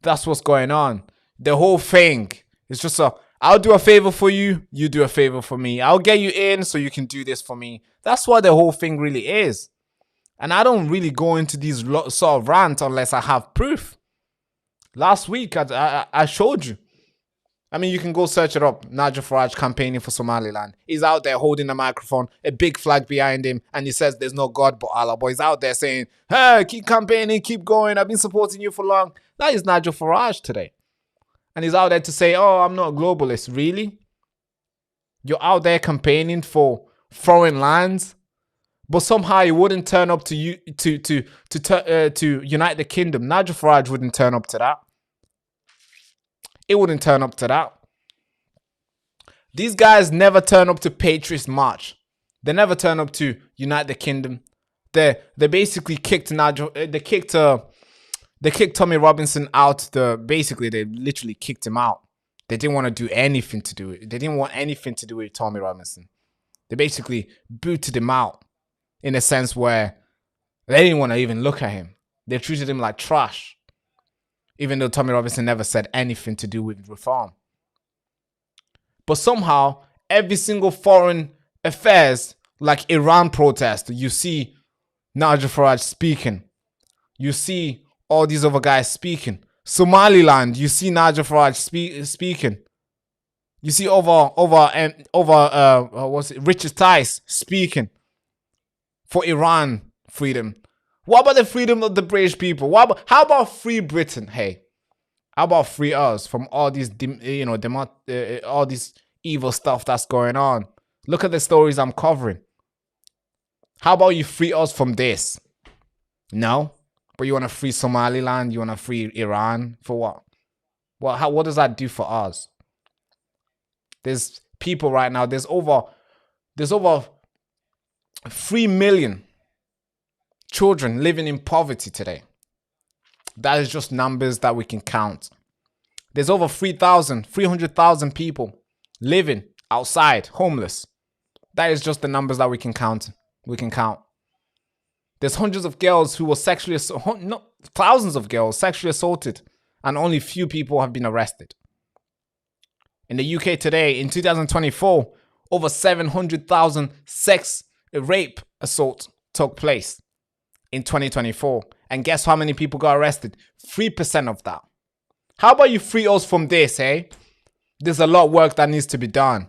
That's what's going on. The whole thing is just I'll do a favor for you, you do a favor for me. I'll get you in so you can do this for me. That's what the whole thing really is. And I don't really go into these sort of rants unless I have proof. Last week, I showed you. I mean, you can go search it up. Nigel Farage campaigning for Somaliland. He's out there holding a microphone, a big flag behind him, and he says there's no God but Allah. But he's out there saying, hey, keep campaigning, keep going. I've been supporting you for long. That is Nigel Farage today. And he's out there to say, oh, I'm not a globalist. Really? You're out there campaigning for foreign lands, but somehow you wouldn't turn up to unite the kingdom. Nigel Farage wouldn't turn up to that. It wouldn't turn up to that. These guys never turn up to Patriots March. They never turn up to unite the kingdom. They basically kicked Nigel. They kicked Tommy Robinson out. Basically they literally kicked him out. They didn't want to do anything to do it. They didn't want anything to do with Tommy Robinson. They basically booted him out in a sense where they didn't want to even look at him. They treated him like trash. Even though Tommy Robinson never said anything to do with reform. But somehow, every single foreign affairs, like Iran protest, you see Nigel Farage speaking. You see all these other guys speaking. Somaliland, you see Nigel Farage speaking. You see Richard Tice speaking for Iran freedom. What about the freedom of the British people? How about free Britain? Hey, how about free us from all these, all this evil stuff that's going on? Look at the stories I'm covering. How about you free us from this? No, but you want to free Somaliland? You want to free Iran for what? What does that do for us? There's people right now. There's over 3 million. Children living in poverty today. That is just numbers that we can count. There's over 300,000 people living outside, homeless. That is just the numbers that we can count. There's hundreds of girls who were thousands of girls sexually assaulted, and only few people have been arrested. In the UK today, in 2024, over 700,000 sex rape assaults took place. In 2024. And guess how many people got arrested? 3% of that. How about you free us from this, eh? There's a lot of work that needs to be done.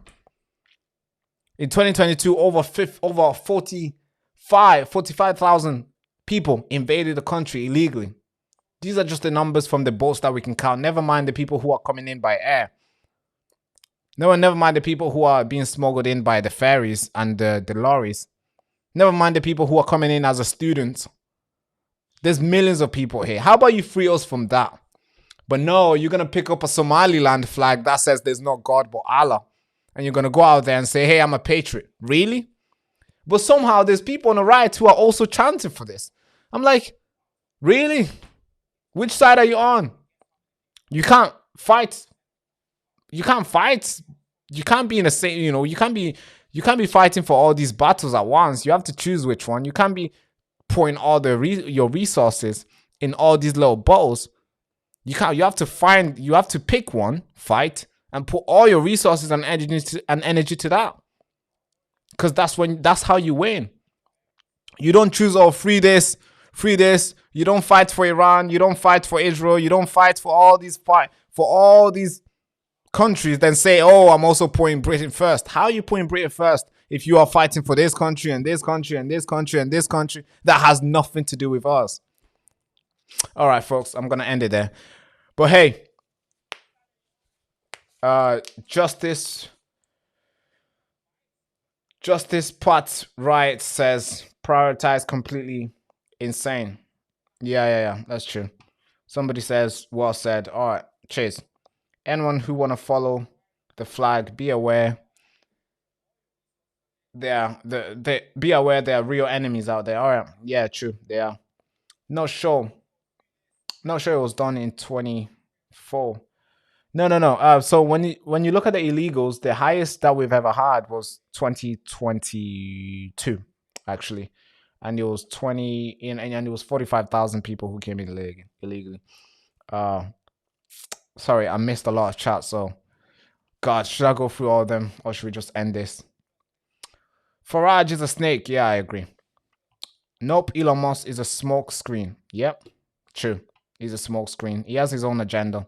In 2022, over 45,000 people invaded the country illegally. These are just the numbers from the boats that we can count. Never mind the people who are coming in by air. Never mind the people who are being smuggled in by the ferries and the lorries. Never mind the people who are coming in as a student. There's millions of people here. How about you free us from that? But no, you're going to pick up a Somaliland flag that says there's no God but Allah. And you're going to go out there and say, hey, I'm a patriot. Really? But somehow there's people on the right who are also chanting for this. I'm like, really? Which side are you on? You can't fight. You can't fight. You can't be in the same, you know, you can't be fighting for all these battles at once. You have to choose which one. You can't be pouring all your resources in all these little bottles. You have to pick one, fight, and put all your resources and energy to that. Because that's how you win. You don't choose, oh, free this. You don't fight for Iran. You don't fight for Israel. You don't fight for all these countries. Then say, oh, I'm also putting Britain first. How are you putting Britain first if you are fighting for this country and this country and this country and this country that has nothing to do with us? All right, folks, I'm gonna end it there. But hey, Justice Pat Wright says prioritize completely insane. Yeah, that's true. Somebody says, well said. All right, cheers. Anyone who want to follow the flag, be aware. Be aware there are real enemies out there. All right, yeah, true, they are. Not sure it was done in 24. No. So when you look at the illegals, the highest that we've ever had was 2022, actually, and it was and it was 45,000 people who came in illegally. Sorry, I missed a lot of chat. So, God, should I go through all of them or should we just end this? Farage is a snake. Yeah, I agree. Nope, Elon Musk is a smoke screen. Yep, true. He's a smoke screen. He has his own agenda.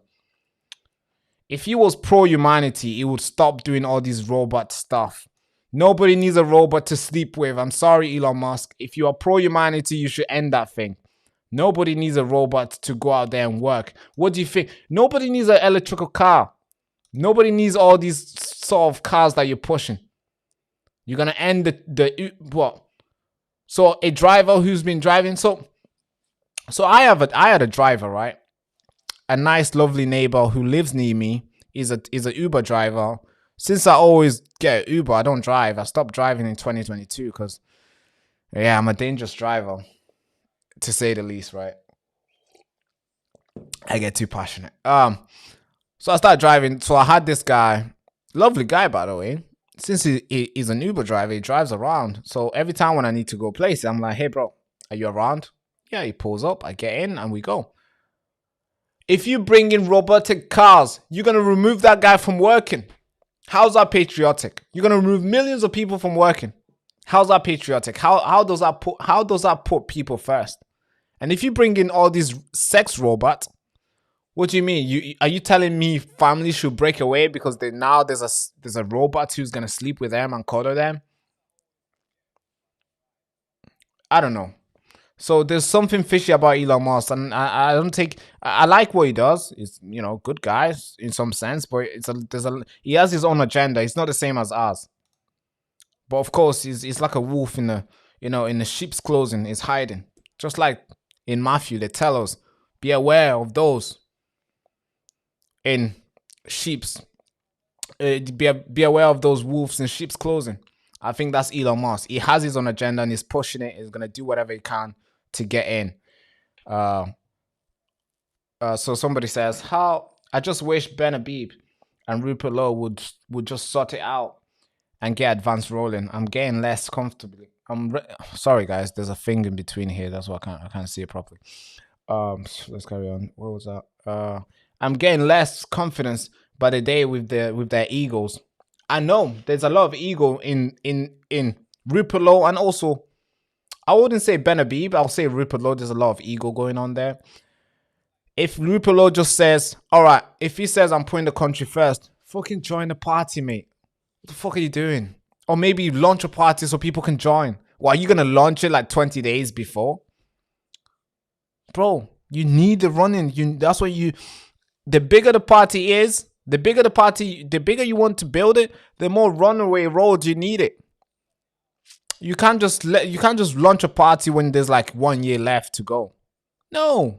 If he was pro-humanity, he would stop doing all these robot stuff. Nobody needs a robot to sleep with. I'm sorry, Elon Musk. If you are pro-humanity, you should end that thing. Nobody needs a robot to go out there and work. What do you think? Nobody needs an electrical car. Nobody needs all these sort of cars that you're pushing. You're going to end what? So a driver who's been driving. So I had a driver, right? A nice, lovely neighbor who lives near me is an Uber driver. Since I always get Uber, I don't drive. I stopped driving in 2022 because, yeah, I'm a dangerous driver, to say the least, right? I get too passionate. So I started driving. So I had this guy, lovely guy, by the way. Since he's an Uber driver, he drives around. So every time when I need to go places, I'm like, hey, bro, are you around? Yeah, he pulls up. I get in and we go. If you bring in robotic cars, you're going to remove that guy from working. How's that patriotic? You're going to remove millions of people from working. How's that patriotic? How does that put people first? And if you bring in all these sex robots, what do you mean? Are you telling me families should break away because there's a robot who's going to sleep with them and cuddle them? I don't know. So there's something fishy about Elon Musk, and I don't think I like what he does. He's, good guy in some sense, but he has his own agenda. It's not the same as ours. But of course, he's like a wolf in the sheep's clothing. He's hiding, just like in Matthew. They tell us, be aware of those in sheep's. Be aware of those wolves in sheep's clothing. I think that's Elon Musk. He has his own agenda and he's pushing it. He's gonna do whatever he can to get in. So somebody says, I just wish Ben Habib and Rupert Lowe would just sort it out and get advanced rolling. I'm getting less comfortably. Sorry guys, there's a thing in between here. That's why I can't see it properly. Let's carry on. What was that? I'm getting less confidence by the day with their egos. I know there's a lot of ego in Rupert Lowe, and also I wouldn't say Ben Habib, I'll say Rupert Lowe. There's a lot of ego going on there. If Rupert Lowe just says, all right, if he says I'm putting the country first, fucking join the party, mate. What the fuck are you doing? Or maybe launch a party so people can join. Well, are you going to launch it like 20 days before? Bro, You need the running. That's what you. The bigger the party is, the bigger you want to build it, the more runaway roads you need it. You can't just launch a party when there's like 1 year left to go. No.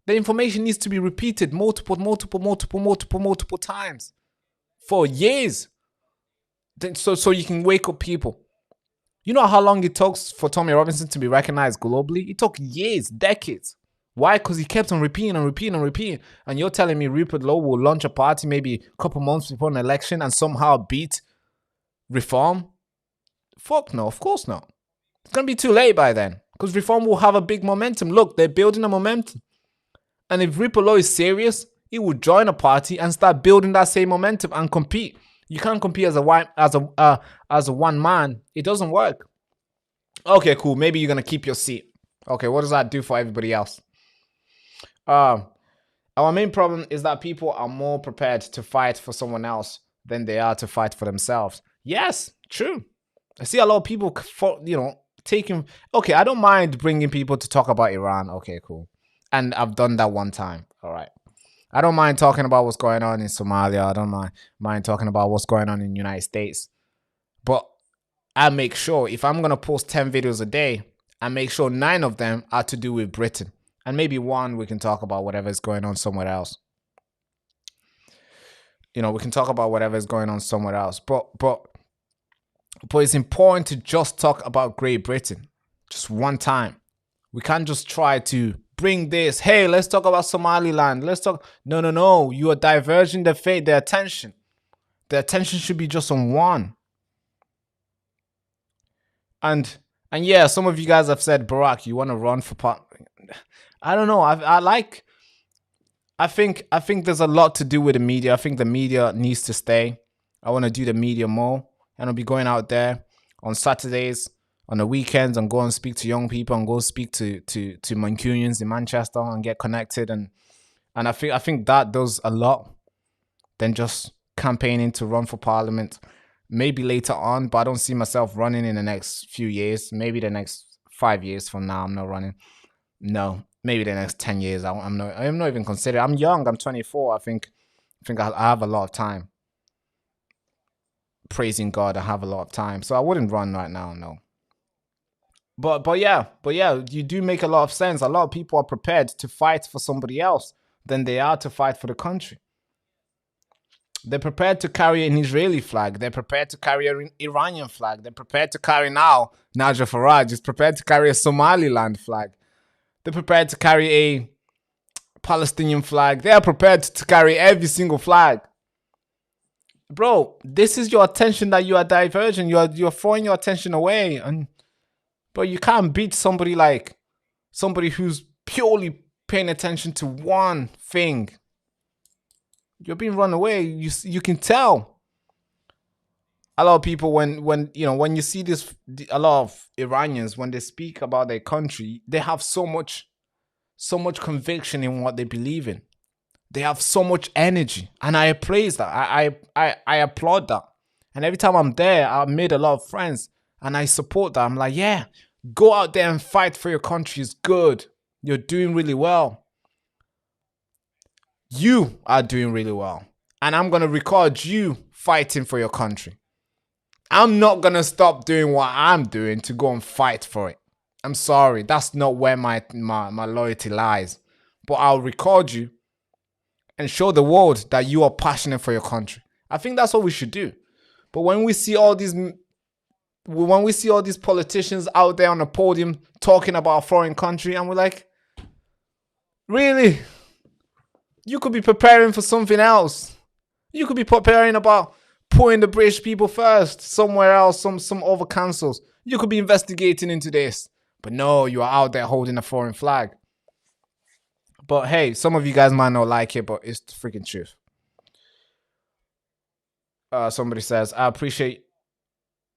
The information needs to be repeated multiple times for years. So you can wake up people. You know how long it took for Tommy Robinson to be recognized globally? It took years, decades. Why? Because he kept on repeating. And you're telling me Rupert Lowe will launch a party maybe a couple months before an election and somehow beat Reform? Fuck no, of course not. It's going to be too late by then. Because Reform will have a big momentum. Look, they're building a momentum. And if Rupert Lowe is serious, he will join a party and start building that same momentum and compete. You can't compete as a one man. It doesn't work. Okay, cool. Maybe you're gonna keep your seat. Okay, what does that do for everybody else? Our main problem is that people are more prepared to fight for someone else than they are to fight for themselves. Yes, true. I see a lot of people, taking. Okay, I don't mind bringing people to talk about Iran. Okay, cool. And I've done that one time. All right. I don't mind talking about what's going on in Somalia. I don't mind talking about what's going on in the United States. But I make sure if I'm going to post 10 videos a day, I make sure 9 of them are to do with Britain. And maybe 1 we can talk about whatever is going on somewhere else. We can talk about whatever is going on somewhere else. But it's important to just talk about Great Britain. Just one time. We can't just try to bring this. Hey, let's talk about Somaliland. Let's talk. No. You are diverging the attention. The attention should be just on one. And yeah, some of you guys have said, Barack, you want to run for part. I don't know. I think there's a lot to do with the media. I think the media needs to stay. I want to do the media more. And I'll be going out there on Saturdays, on the weekends, and go and speak to young people and go speak to Mancunians in Manchester and get connected. And I think that does a lot than just campaigning to run for parliament. Maybe later on, but I don't see myself running in the next few years. Maybe the next 5 years from now, I'm not running. No, maybe the next 10 years. I'm not even considering. I'm young. I'm 24. I think I have a lot of time. Praising God, I have a lot of time. So I wouldn't run right now, no. But yeah, you do make a lot of sense. A lot of people are prepared to fight for somebody else than they are to fight for the country. They're prepared to carry an Israeli flag. They're prepared to carry an Iranian flag. They're prepared to carry now, Najaf Faraj is prepared to carry a Somaliland flag. They're prepared to carry a Palestinian flag. They are prepared to carry every single flag. Bro, this is your attention that you are diverging. You're throwing your attention away. But you can't beat somebody who's purely paying attention to one thing. You're being run away. You can tell. A lot of people, when you see this, a lot of Iranians, when they speak about their country, they have so much conviction in what they believe in. They have so much energy, and I praise that. I applaud that. And every time I'm there, I've made a lot of friends, and I support that. I'm like, yeah, go out there and fight for your country. It's good. You're doing really well. You are doing really well. And I'm going to record you fighting for your country. I'm not going to stop doing what I'm doing to go and fight for it. I'm sorry. That's not where my loyalty lies. But I'll record you and show the world that you are passionate for your country. I think that's what we should do. But when we see all these politicians out there on the podium talking about a foreign country, and we're like, really? You could be preparing for something else. You could be preparing about putting the British people first somewhere else, some other councils. You could be investigating into this. But no, you are out there holding a foreign flag. But hey, some of you guys might not like it, but it's the freaking truth. Somebody says, I appreciate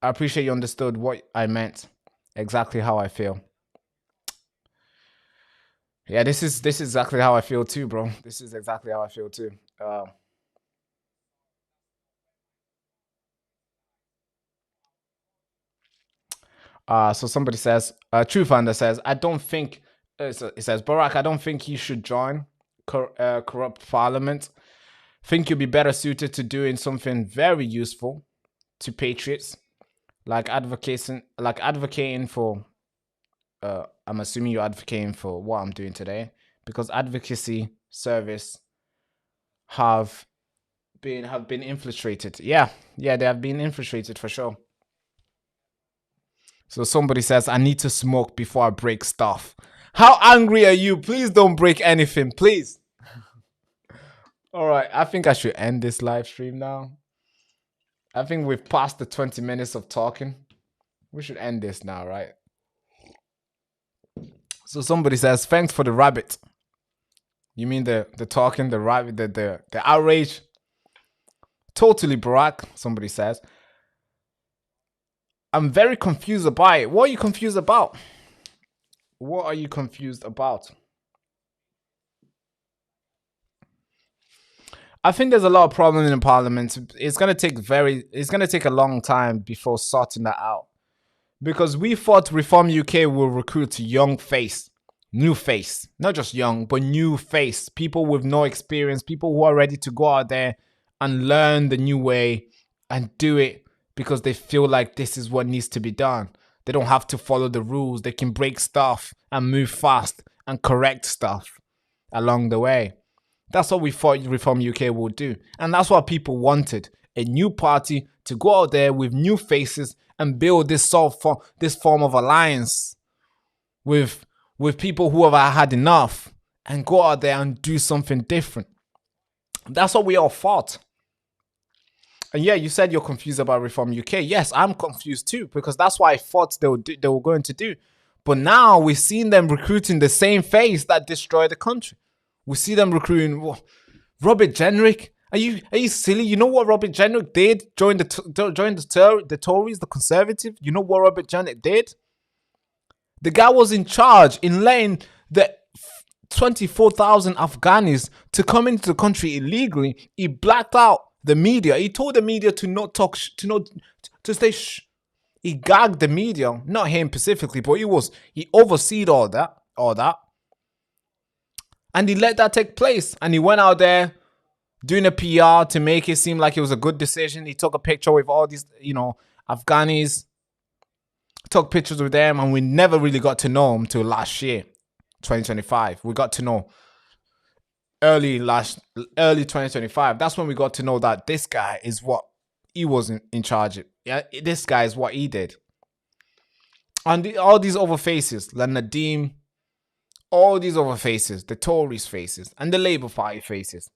you understood what I meant. Exactly how I feel. Yeah, this is exactly how I feel too, bro. This is exactly how I feel too. So somebody says, True Finder says, I don't think It says, Barack, I don't think you should join corrupt parliament. Think you'll be better suited to doing something very useful to patriots, like advocating for. I'm assuming you're advocating for what I'm doing today, because advocacy service have been infiltrated. Yeah, they have been infiltrated for sure. So somebody says, I need to smoke before I break stuff. How angry are you? Please don't break anything, please. All right, I think I should end this live stream now. I think we've passed the 20 minutes of talking. We should end this now, right? So somebody says, thanks for the rabbit. You mean the talking, the rabbit, the outrage? Totally, Barack, somebody says. I'm very confused about it. What are you confused about? What are you confused about? I think there's a lot of problems in the parliament. It's gonna take a long time before sorting that out. Because we thought Reform UK will recruit young face, new face, not just young, but new face, people with no experience, people who are ready to go out there and learn the new way and do it because they feel like this is what needs to be done. They don't have to follow the rules. They can break stuff and move fast and correct stuff along the way. That's what we thought Reform UK would do. And that's what people wanted. A new party to go out there with new faces and build this form of alliance with people who have had enough and go out there and do something different. That's what we all thought. And yeah, you said you're confused about Reform UK. Yes, I'm confused too, because that's what I thought they were going to do. But now we've seen them recruiting the same face that destroyed the country. We see them recruiting Robert Jenrick. Are you silly? You know what Robert Jenrick did? Join the Tories, the Conservative. You know what Robert Jenrick did? The guy was in charge in letting the 24,000 Afghanis to come into the country illegally. He blacked out the media. He told the media to not talk, to stay shh. He gagged the media, not him specifically, but he overseed all that. And he let that take place. And he went out there doing a PR to make it seem like it was a good decision. He took a picture with all these, Afghanis. Took pictures with them, and we never really got to know him till last year, 2025. We got to know early 2025. That's when we got to know that this guy is what he was in charge of. Yeah, this guy is what he did. And all these other faces, the Nadeem, all these other faces, the Tories faces, and the Labour Party faces,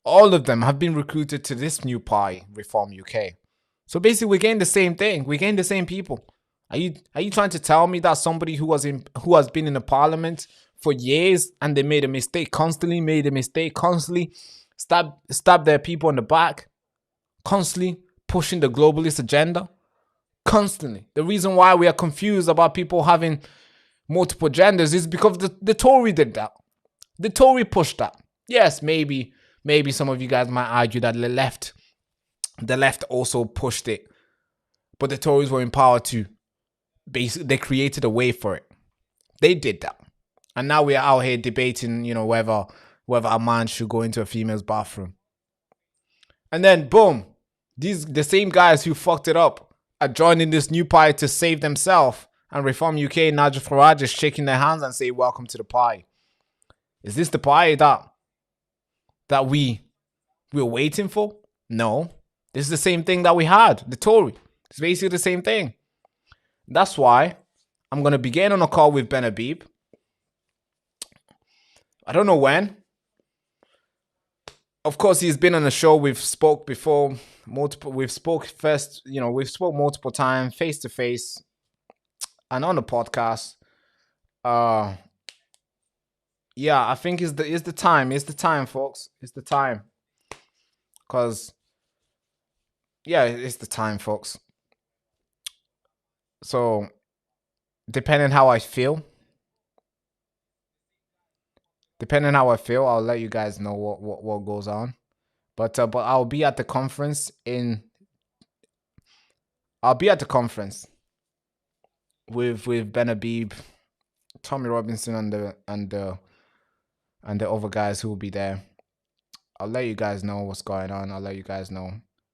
all of them have been recruited to this new party, Reform UK. So basically, we're getting the same thing. We're getting the same people. Are you trying to tell me that somebody who has been in the parliament for years and they made a mistake, constantly stab their people in the back, constantly pushing the globalist agenda, constantly? The reason why we are confused about people having multiple genders is because the Tory did that. The Tory pushed that. Yes, maybe some of you guys might argue that the left also pushed it, but the Tories were empowered to. Basically, they created a way for it. They did that. And now we're out here debating, whether a man should go into a female's bathroom. And then, boom, the same guys who fucked it up are joining this new party to save themselves. And Reform UK, Nigel Farage is shaking their hands and say, welcome to the party. Is this the party that we were waiting for? No. This is the same thing that we had, the Tory. It's basically the same thing. That's why I'm going to begin on a call with Ben Habib. I don't know when. Of course, he's been on a show. We've spoke before. We've spoke multiple times, face to face, and on the podcast. Yeah, I think it's the time. It's the time, folks. It's the time. It's the time, folks. So, depending how I feel, I'll let you guys know what goes on. But I'll be at the conference with Ben Habib Tommy Robinson and the other guys who will be there. I'll let you guys know what's going on. I'll let you guys know.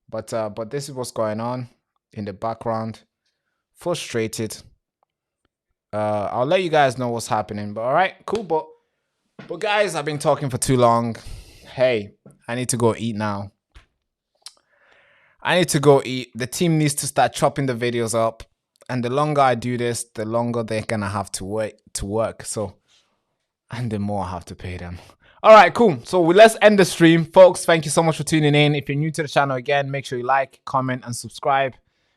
But this is what's going on in the background. Frustrated. I'll let you guys know what's happening. But all right, cool. But guys, I've been talking for too long. Hey, I need to go eat now. I need to go eat. The team needs to start chopping the videos up. And the longer I do this, the longer they're gonna have to wait to work. So, and the more I have to pay them. All right, cool. So let's end the stream, folks. Thank you so much for tuning in. If you're new to the channel again, make sure you like, comment, and subscribe,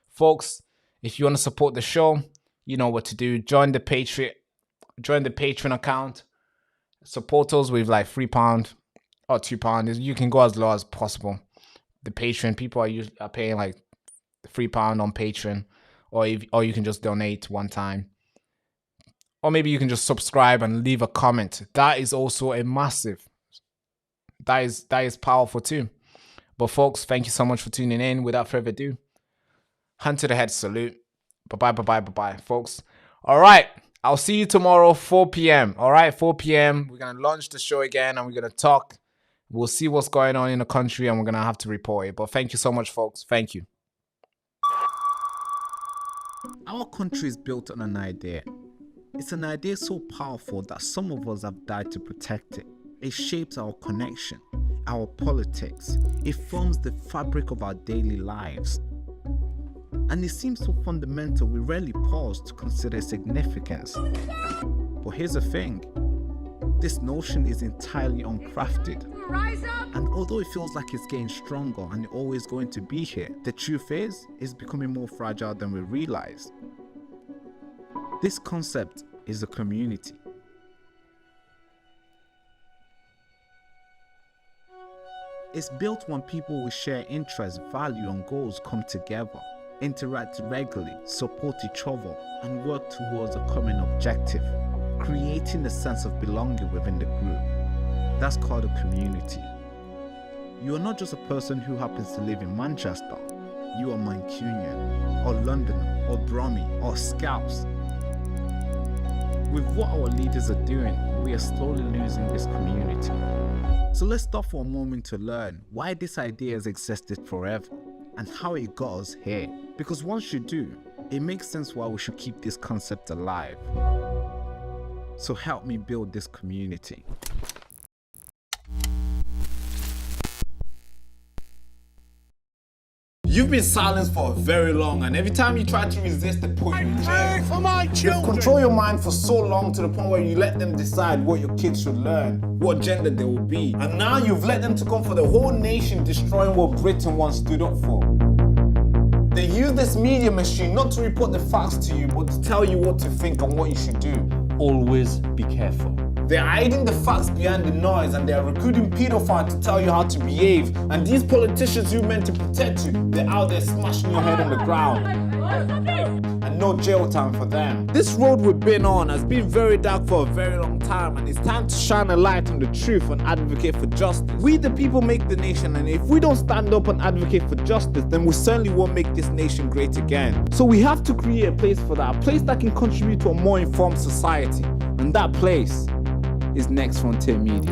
folks. If you want to support the show, you know what to do. Join the Patreon account. Support us with like £3 or £2. You can go as low as possible. The Patreon people are paying like £3 on Patreon, or you can just donate one time. Or maybe you can just subscribe and leave a comment. That is also a massive. That is powerful too. But folks, thank you so much for tuning in. Without further ado, hand to the head salute. Bye-bye, folks. All right. I'll see you tomorrow, 4 p.m. All right, 4 p.m. We're going to launch the show again and we're going to talk. We'll see what's going on in the country and we're going to have to report it. But thank you so much, folks. Thank you. Our country is built on an idea. It's an idea so powerful that some of us have died to protect it. It shapes our connection, our politics. It forms the fabric of our daily lives. And it seems so fundamental we rarely pause to consider its significance. But here's the thing. This notion is entirely uncrafted. And although it feels like it's getting stronger and it's always going to be here, the truth is, it's becoming more fragile than we realize. This concept is a community. It's built when people with shared interests, value and goals come together, interact regularly, support each other and work towards a common objective, creating a sense of belonging within the group. That's called a community. You are not just a person who happens to live in Manchester. You are Mancunian, or Londoner, or Brummy, or Scouse. With what our leaders are doing, we are slowly losing this community. So let's stop for a moment to learn why this idea has existed forever and how it got us here. Because once you do, it makes sense why we should keep this concept alive. So help me build this community. You've been silenced for very long, and every time you try to resist, they put you in jail. For my children. You control your mind for so long to the point where you let them decide what your kids should learn, what gender they will be. And now you've let them to come for the whole nation, destroying what Britain once stood up for. They use this media machine not to report the facts to you, but to tell you what to think and what you should do. Always be careful. They're hiding the facts behind the noise, and they're recruiting pedophiles to tell you how to behave. And these politicians who meant to protect you, they're out there smashing your head on the ground. And no jail time for them. This road we've been on has been very dark for a very long time, and it's time to shine a light on the truth and advocate for justice. We the people make the nation, and if we don't stand up and advocate for justice, then we certainly won't make this nation great again. So we have to create a place for that, a place that can contribute to a more informed society. And that place is Next Frontier Media.